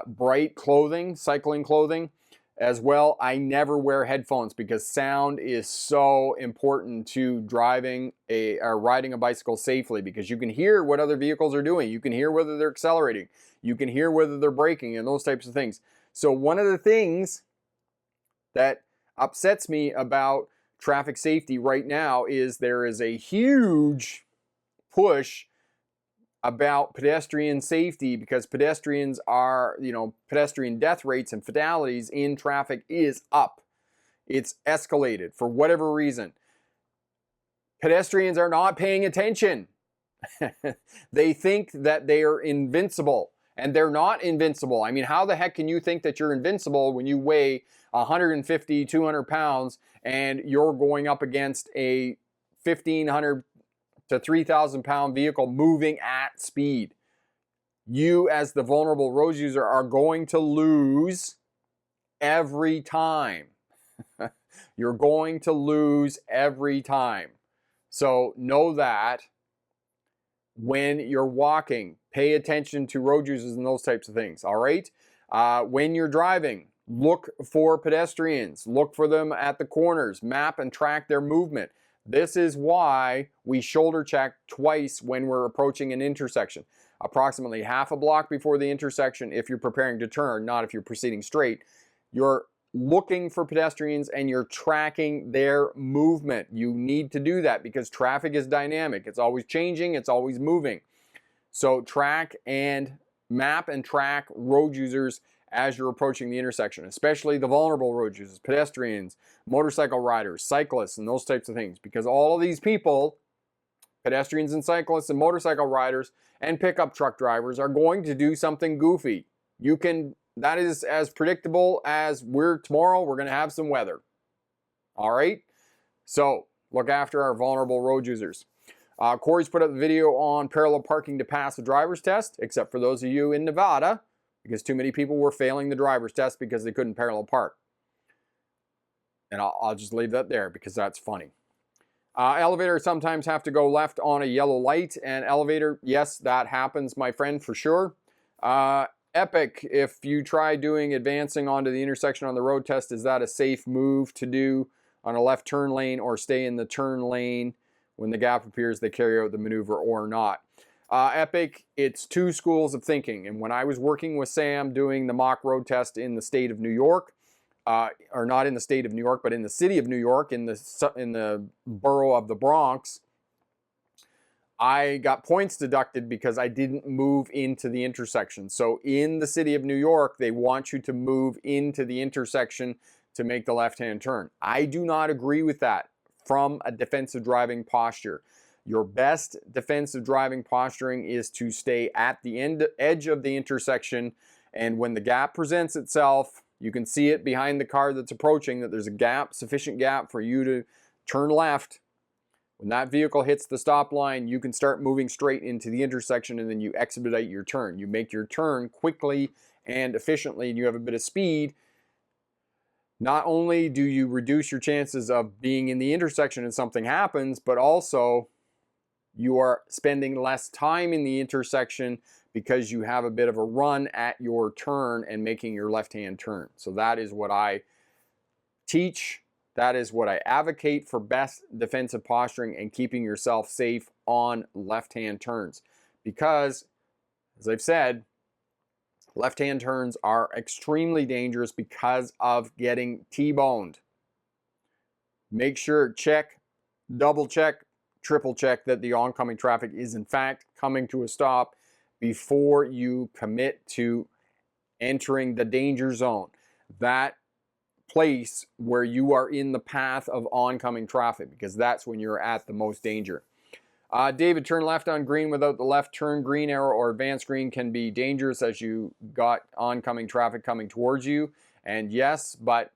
A: bright clothing, cycling clothing. As well, I never wear headphones because sound is so important to driving or riding a bicycle safely because you can hear what other vehicles are doing. You can hear whether they're accelerating. You can hear whether they're braking and those types of things. So one of the things that upsets me about traffic safety right now is there is a huge push about pedestrian safety because pedestrians are, pedestrian death rates and fatalities in traffic is up. It's escalated for whatever reason. Pedestrians are not paying attention. They think that they are invincible and they're not invincible. I mean, how the heck can you think that you're invincible when you weigh 150, 200 pounds and you're going up against a 1,500 to 3,000 pound vehicle moving at speed? You as the vulnerable road user are going to lose every time. You're going to lose every time. So know that when you're walking, pay attention to road users and those types of things, all right? When you're driving, look for pedestrians. Look for them at the corners. Map and track their movement. This is why we shoulder check twice when we're approaching an intersection. Approximately half a block before the intersection if you're preparing to turn, not if you're proceeding straight. You're looking for pedestrians and you're tracking their movement. You need to do that because traffic is dynamic. It's always changing, it's always moving. So track and map and track road users as you're approaching the intersection, especially the vulnerable road users, pedestrians, motorcycle riders, cyclists, and those types of things. Because all of these people, pedestrians and cyclists and motorcycle riders and pickup truck drivers, are going to do something goofy. That is as predictable as tomorrow we're going to have some weather. All right? So look after our vulnerable road users. Corey's put up the video on parallel parking to pass the driver's test, except for those of you in Nevada, because too many people were failing the driver's test because they couldn't parallel park. And I'll just leave that there because that's funny. Elevator sometimes have to go left on a yellow light. And elevator, yes, that happens, my friend, for sure. Epic, if you try doing advancing onto the intersection on the road test, is that a safe move to do on a left turn lane, or stay in the turn lane when the gap appears, they carry out the maneuver or not? Epic, it's two schools of thinking. And when I was working with Sam doing the mock road test in the state of New York, or not in the state of New York, but in the city of New York, in the borough of the Bronx, I got points deducted because I didn't move into the intersection. So in the city of New York, they want you to move into the intersection to make the left-hand turn. I do not agree with that from a defensive driving posture. Your best defensive driving posturing is to stay at the edge of the intersection, and when the gap presents itself, you can see it behind the car that's approaching, that there's a gap, sufficient gap for you to turn left. When that vehicle hits the stop line, you can start moving straight into the intersection, and then you expedite your turn. You make your turn quickly and efficiently, and you have a bit of speed. Not only do you reduce your chances of being in the intersection and something happens, but also you are spending less time in the intersection because you have a bit of a run at your turn and making your left-hand turn. So that is what I teach. That is what I advocate for best defensive posturing and keeping yourself safe on left-hand turns. Because, as I've said, left-hand turns are extremely dangerous because of getting T-boned. Make sure, check, double check, triple check that the oncoming traffic is in fact coming to a stop before you commit to entering the danger zone. That place where you are in the path of oncoming traffic, because that's when you're at the most danger. David, turn left on green without the left turn green arrow or advanced green can be dangerous as you got oncoming traffic coming towards you. And yes, but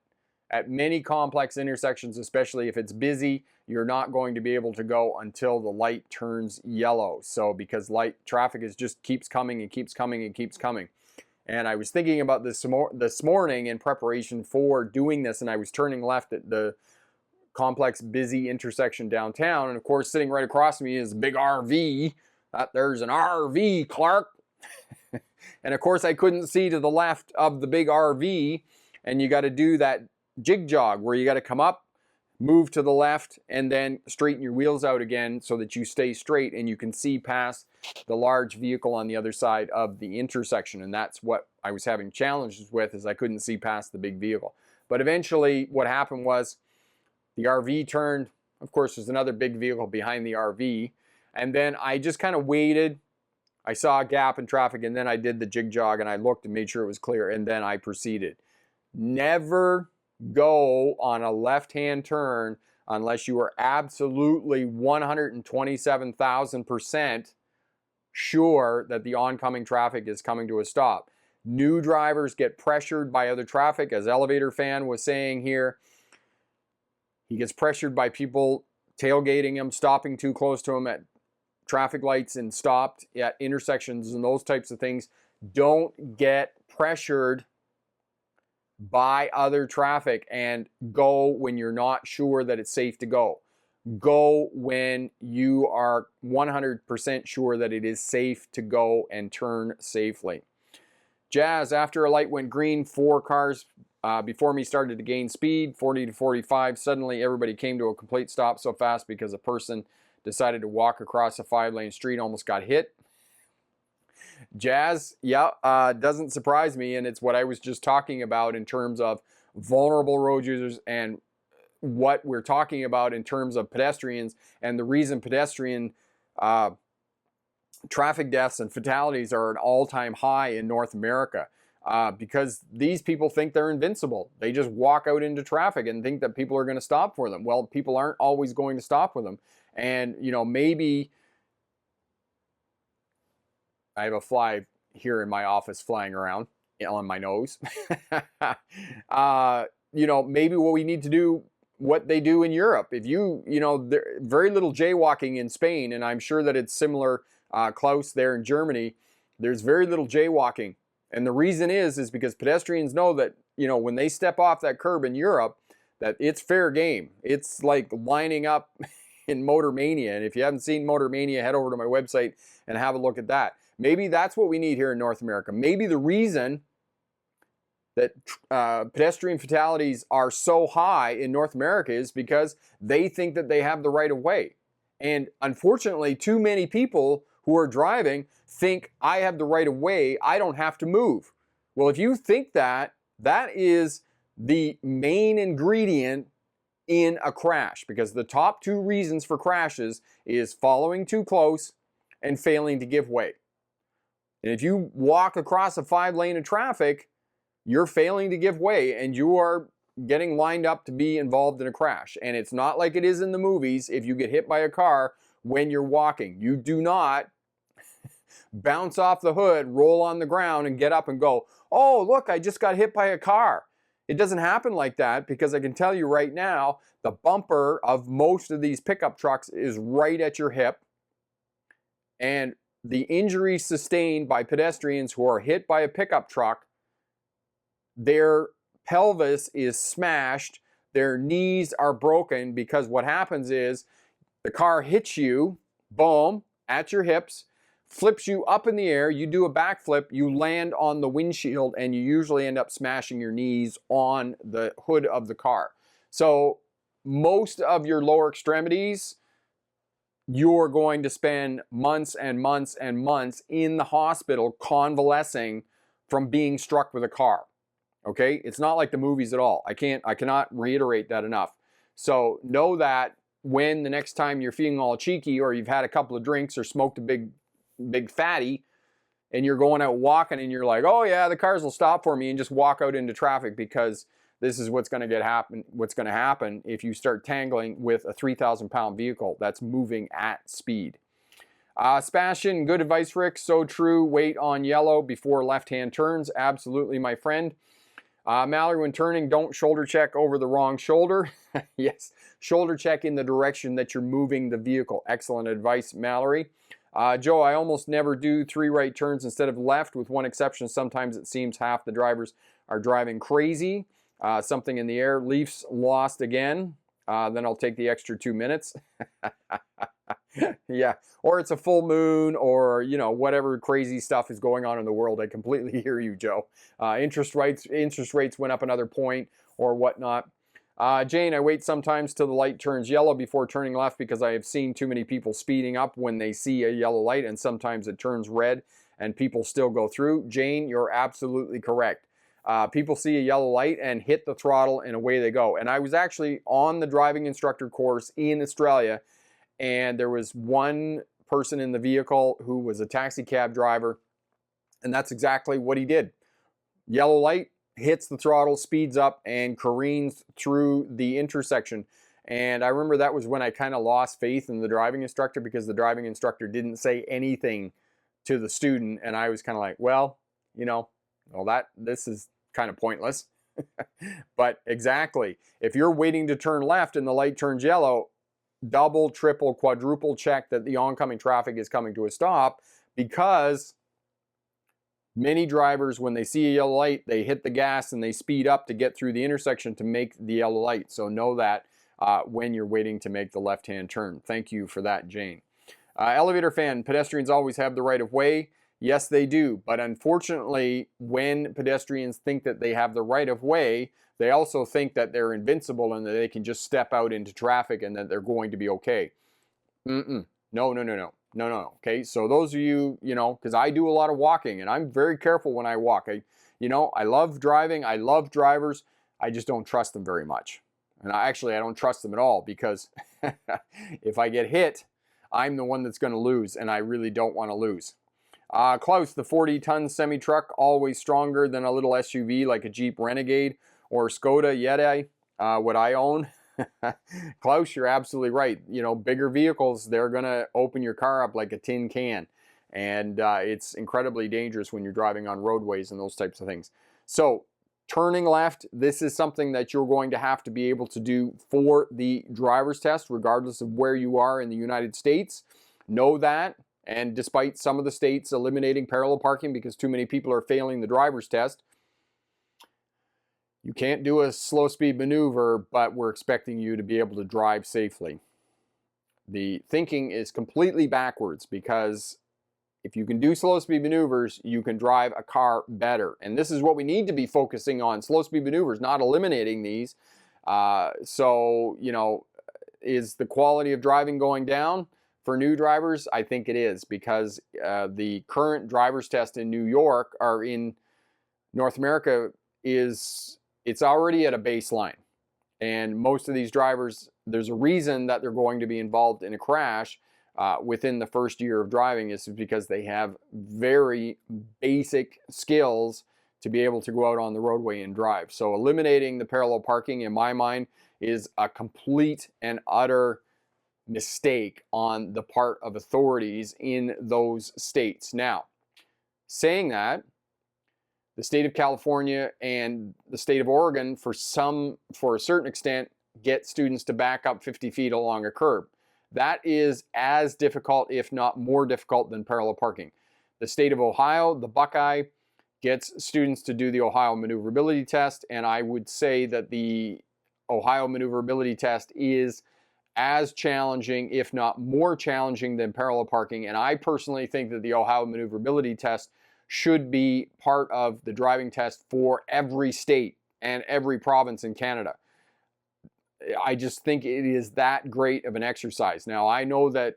A: at many complex intersections, especially if it's busy, you're not going to be able to go until the light turns yellow. So because traffic just keeps coming and keeps coming and keeps coming. And I was thinking about this morning in preparation for doing this, and I was turning left at the complex, busy intersection downtown. And of course, sitting right across from me is a big RV. There's an RV, Clark. And of course, I couldn't see to the left of the big RV. And you got to do that jig jog where you got to come up, move to the left, and then straighten your wheels out again so that you stay straight and you can see past the large vehicle on the other side of the intersection. And that's what I was having challenges with, is I couldn't see past the big vehicle. But eventually what happened was the RV turned. Of course, there's another big vehicle behind the RV. And then I just kind of waited. I saw a gap in traffic, and then I did the jig jog, and I looked and made sure it was clear, and then I proceeded. Never go on a left-hand turn unless you are absolutely 127,000% sure that the oncoming traffic is coming to a stop. New drivers get pressured by other traffic, as Elevator Fan was saying here. He gets pressured by people tailgating him, stopping too close to him at traffic lights and stopped at intersections and those types of things. Don't get pressured by other traffic and go when you're not sure that it's safe to go. Go when you are 100% sure that it is safe to go and turn safely. Jazz, after a light went green, 4 cars before me started to gain speed, 40 to 45. Suddenly everybody came to a complete stop so fast because a person decided to walk across a 5-lane street, almost got hit. Jazz, yeah, doesn't surprise me, and it's what I was just talking about in terms of vulnerable road users and what we're talking about in terms of pedestrians, and the reason pedestrian traffic deaths and fatalities are an all-time high in North America, because these people think they're invincible. They just walk out into traffic and think that people are going to stop for them. Well, people aren't always going to stop for them, and maybe I have a fly here in my office flying around on my nose. Maybe what we need to do, what they do in Europe. If very little jaywalking in Spain, and I'm sure that it's similar, Klaus, there in Germany. There's very little jaywalking. And the reason is because pedestrians know that, when they step off that curb in Europe, that it's fair game. It's like lining up in Motor Mania. And if you haven't seen Motor Mania, head over to my website and have a look at that. Maybe that's what we need here in North America. Maybe the reason that pedestrian fatalities are so high in North America is because they think that they have the right of way. And unfortunately, too many people who are driving think I have the right of way, I don't have to move. Well, if you think that, that is the main ingredient in a crash, because the top two reasons for crashes is following too close and failing to give way. And if you walk across a 5-lane of traffic, you're failing to give way and you are getting lined up to be involved in a crash. And it's not like it is in the movies. If you get hit by a car when you're walking, you do not bounce off the hood, roll on the ground and get up and go, oh, look, I just got hit by a car. It doesn't happen like that, because I can tell you right now, the bumper of most of these pickup trucks is right at your hip. And the injuries sustained by pedestrians who are hit by a pickup truck, their pelvis is smashed, their knees are broken, because what happens is the car hits you, boom, at your hips, flips you up in the air, you do a backflip, you land on the windshield, and you usually end up smashing your knees on the hood of the car. So most of your lower extremities, you're going to spend months and months and months in the hospital convalescing from being struck with a car. Okay, it's not like the movies at all. I cannot reiterate that enough. So know that when the next time you're feeling all cheeky, or you've had a couple of drinks or smoked a big fatty, and you're going out walking and you're like, oh yeah, the cars will stop for me, and just walk out into traffic, because this is what's going to happen if you start tangling with a 3,000-pound vehicle that's moving at speed. Sebastian, good advice, Rick. So true. Wait on yellow before left-hand turns. Absolutely, my friend. Mallory, when turning, don't shoulder check over the wrong shoulder. Yes, shoulder check in the direction that you're moving the vehicle. Excellent advice, Mallory. Joe, I almost never do 3 right turns instead of left, with one exception. Sometimes it seems half the drivers are driving crazy. Something in the air. Leafs lost again. Then I'll take the extra 2 minutes. Yeah, or it's a full moon, or you know, whatever crazy stuff is going on in the world. I completely hear you, Joe. Interest rates went up another point or whatnot. Jane, I wait sometimes till the light turns yellow before turning left, because I have seen too many people speeding up when they see a yellow light, and sometimes it turns red and people still go through. Jane, you're absolutely correct. People see a yellow light and hit the throttle, and away they go. And I was actually on the driving instructor course in Australia, and there was one person in the vehicle who was a taxi cab driver, and that's exactly what he did. Yellow light, hits the throttle, speeds up, and careens through the intersection. And I remember that was when I kind of lost faith in the driving instructor, because the driving instructor didn't say anything to the student, and I was kind of like, well, you know, this is kind of pointless. But exactly, if you're waiting to turn left and the light turns yellow, double, triple, quadruple check that the oncoming traffic is coming to a stop, because many drivers, when they see a yellow light, they hit the gas and they speed up to get through the intersection to make the yellow light. So know that when you're waiting to make the left-hand turn. Thank you for that, Jane. Elevator fan, pedestrians always have the right of way. Yes, they do. But unfortunately, when pedestrians think that they have the right of way, they also think that they're invincible and that they can just step out into traffic and that they're going to be okay. No. Okay, so those of you, because I do a lot of walking and I'm very careful when I walk. I love driving. I love drivers. I just don't trust them very much. And I don't trust them at all, because if I get hit, I'm the one that's going to lose, and I really don't want to lose. Klaus, the 40-ton semi-truck, always stronger than a little SUV like a Jeep Renegade or Skoda Yeti, what I own. Klaus, you're absolutely right. Bigger vehicles, they're going to open your car up like a tin can. And it's incredibly dangerous when you're driving on roadways and those types of things. So turning left, this is something that you're going to have to be able to do for the driver's test, regardless of where you are in the United States. Know that. And despite some of the states eliminating parallel parking because too many people are failing the driver's test, you can't do a slow speed maneuver, but we're expecting you to be able to drive safely. The thinking is completely backwards, because If you can do slow speed maneuvers, you can drive a car better. And this is what we need to be focusing on, slow speed maneuvers, not eliminating these. So, you know, is the quality of driving going down for new drivers? I think it is, because the current driver's test in New York, or in North America, it's already at a baseline. And most of these drivers, there's a reason that they're going to be involved in a crash within the first year of driving, is because they have very basic skills to be able to go out on the roadway and drive. So eliminating the parallel parking, in my mind, is a complete and utter mistake on the part of authorities in those states. Now, saying that, the state of California and the state of Oregon, for a certain extent, get students to back up 50 feet along a curb. That is as difficult, if not more difficult, than parallel parking. The state of Ohio, the Buckeye, gets students to do the Ohio Maneuverability Test, and I would say that the Ohio Maneuverability Test is as challenging, if not more challenging, than parallel parking. And I personally think that the Ohio Maneuverability Test should be part of the driving test for every state and every province in Canada. I just think it is that great of an exercise. Now, I know that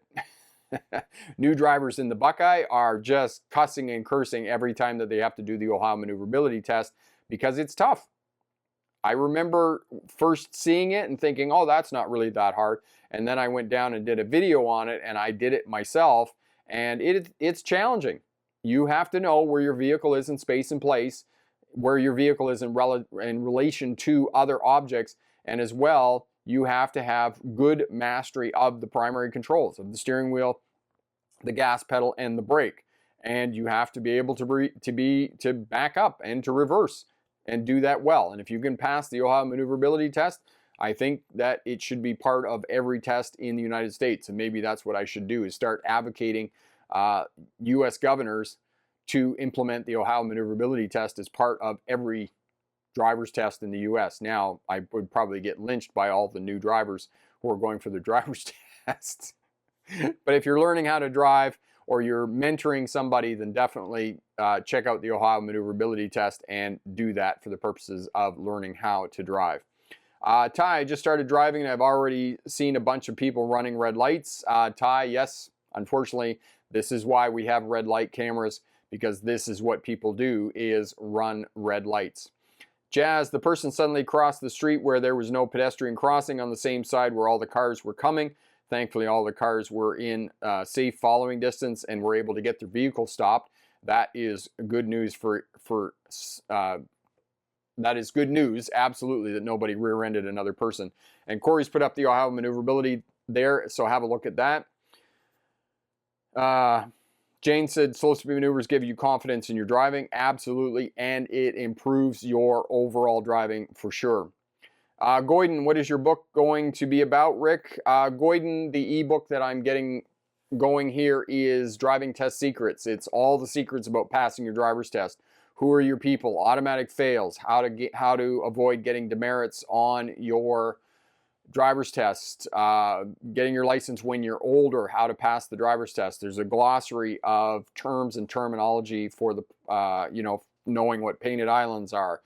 A: new drivers in the Buckeye are just cussing and cursing every time that they have to do the Ohio Maneuverability Test, because it's tough. I remember first seeing it and thinking, oh, that's not really that hard. And then I went down and did a video on it, and I did it myself, and it's challenging. You have to know where your vehicle is in space and place, where your vehicle is in relation to other objects, and as well, you have to have good mastery of the primary controls of the steering wheel, the gas pedal, and the brake. And you have to be able to back up and to reverse and do that well. And if you can pass the Ohio Maneuverability Test, I think that it should be part of every test in the United States. And maybe that's what I should do, is start advocating U.S. governors to implement the Ohio Maneuverability Test as part of every driver's test in the U.S. Now, I would probably get lynched by all the new drivers who are going for the driver's test. But if you're learning how to drive, or you're mentoring somebody, then definitely check out the Ohio Maneuverability Test and do that for the purposes of learning how to drive. Ty, I just started driving and I've already seen a bunch of people running red lights. Ty, yes, unfortunately, this is why we have red light cameras, because this is what people do, is run red lights. Jazz, the person suddenly crossed the street where there was no pedestrian crossing on the same side where all the cars were coming. Thankfully, all the cars were in safe following distance and were able to get their vehicle stopped. That is good news that is good news, absolutely, that nobody rear-ended another person. And Corey's put up the Ohio Maneuverability there, so have a look at that. Jane said, slow speed maneuvers give you confidence in your driving. Absolutely, and it improves your overall driving for sure. Goyden, what is your book going to be about, Rick? Goyden, the ebook that I'm getting going here is Driving Test Secrets. It's all the secrets about passing your driver's test. Who are your people? Automatic fails. How to avoid getting demerits on your driver's test. Getting your license when you're older. How to pass the driver's test. There's a glossary of terms and terminology for the knowing what painted islands are.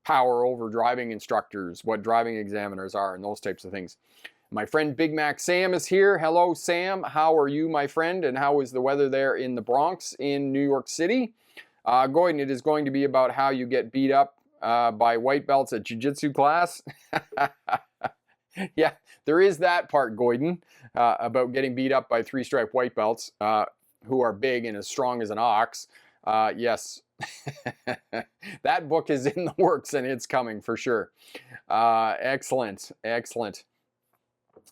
A: Power over driving instructors, what driving examiners are, and those types of things. My friend Big Mac Sam is here. Hello, Sam. How are you, my friend? And how is the weather there in the Bronx in New York City? Goyden, it is going to be about how you get beat up by white belts at jiu-jitsu class. Yeah, there is that part, Goyden, about getting beat up by three-stripe white belts who are big and as strong as an ox. Yes. That book is in the works and it's coming for sure. Excellent.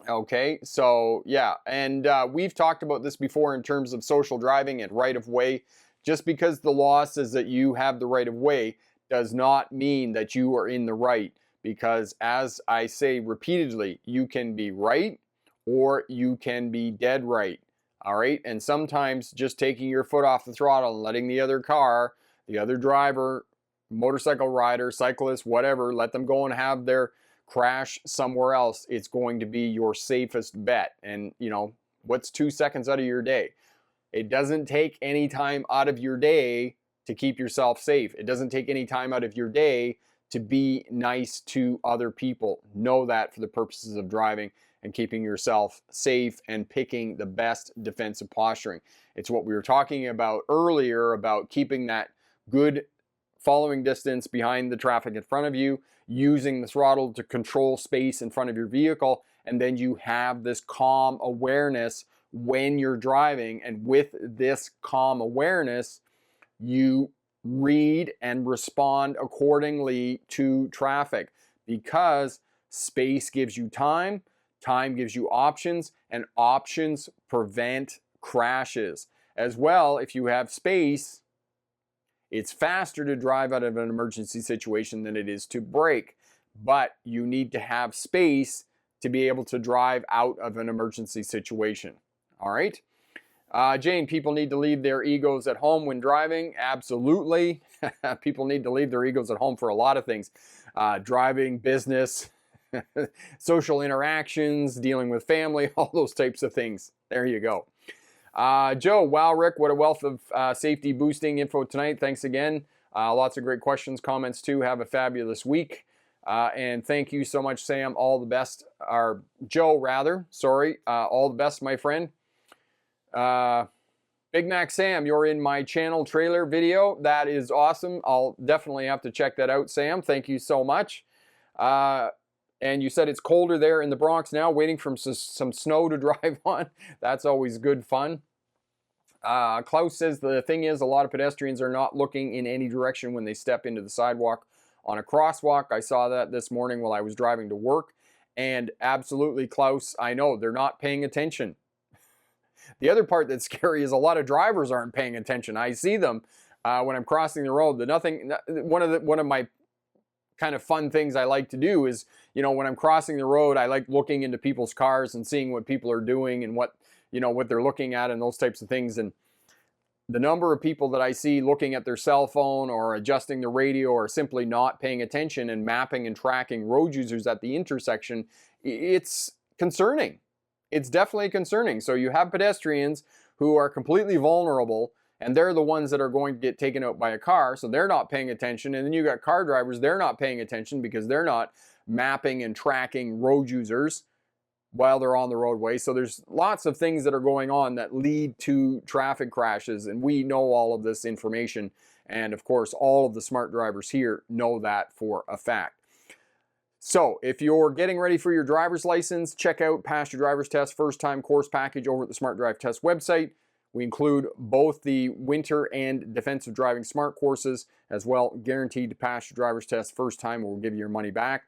A: Okay, so yeah, and we've talked about this before in terms of social driving and right of way. Just because the law says that you have the right of way does not mean that you are in the right, because as I say repeatedly, you can be right or you can be dead right. All right, and sometimes just taking your foot off the throttle and letting the other car, the other driver, motorcycle rider, cyclist, whatever, let them go and have their crash somewhere else. It's going to be your safest bet. And, you know, what's 2 seconds out of your day? It doesn't take any time out of your day to keep yourself safe. It doesn't take any time out of your day to be nice to other people. Know that for the purposes of driving and keeping yourself safe and picking the best defensive posturing. It's what we were talking about earlier about keeping that good following distance behind the traffic in front of you, using the throttle to control space in front of your vehicle, and then you have this calm awareness when you're driving. And with this calm awareness, you read and respond accordingly to traffic, because space gives you time, time gives you options, and options prevent crashes. As well, if you have space, it's faster to drive out of an emergency situation than it is to brake, but you need to have space to be able to drive out of an emergency situation. All right. Jane, people need to leave their egos at home when driving. Absolutely. People need to leave their egos at home for a lot of things. Driving, business, social interactions, dealing with family, all those types of things. There you go. Joe, wow, Rick, what a wealth of safety boosting info tonight. Thanks again. Lots of great questions, comments too. Have a fabulous week. And thank you so much, Sam. All the best, or Joe rather, sorry. All the best, my friend. Big Mac Sam, you're in my channel trailer video. That is awesome. I'll definitely have to check that out, Sam. Thank you so much. And you said it's colder there in the Bronx now, waiting for some snow to drive on. That's always good fun. Klaus says the thing is, a lot of pedestrians are not looking in any direction when they step into the sidewalk on a crosswalk. I saw that this morning while I was driving to work. And absolutely, Klaus, I know they're not paying attention. The other part that's scary is a lot of drivers aren't paying attention. I see them when I'm crossing the road. One of my kind of fun things I like to do is, you know, when I'm crossing the road, I like looking into people's cars and seeing what people are doing and what they're looking at and those types of things. And the number of people that I see looking at their cell phone or adjusting the radio or simply not paying attention and mapping and tracking road users at the intersection, it's concerning. It's definitely concerning. So you have pedestrians who are completely vulnerable, and they're the ones that are going to get taken out by a car, so they're not paying attention. And then you got car drivers, they're not paying attention because they're not mapping and tracking road users while they're on the roadway. So there's lots of things that are going on that lead to traffic crashes, and we know all of this information. And of course, all of the smart drivers here know that for a fact. So if you're getting ready for your driver's license, check out Pass Your Driver's Test First Time Course Package over at the Smart Drive Test website. We include both the winter and defensive driving smart courses, as well, guaranteed to pass your driver's test first time, or we'll give you your money back.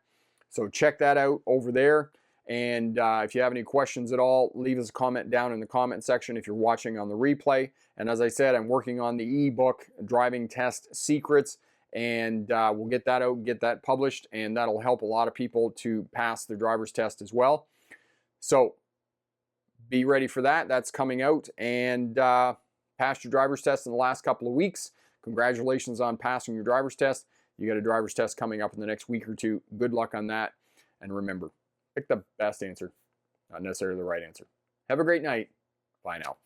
A: So check that out over there. And if you have any questions at all, leave us a comment down in the comment section if you're watching on the replay. And as I said, I'm working on the ebook, Driving Test Secrets, and we'll get that out, get that published, and that'll help a lot of people to pass their driver's test as well. So be ready for that. That's coming out. And passed your driver's test in the last couple of weeks. Congratulations on passing your driver's test. You got a driver's test coming up in the next week or two. Good luck on that. And remember, pick the best answer, not necessarily the right answer. Have a great night. Bye now.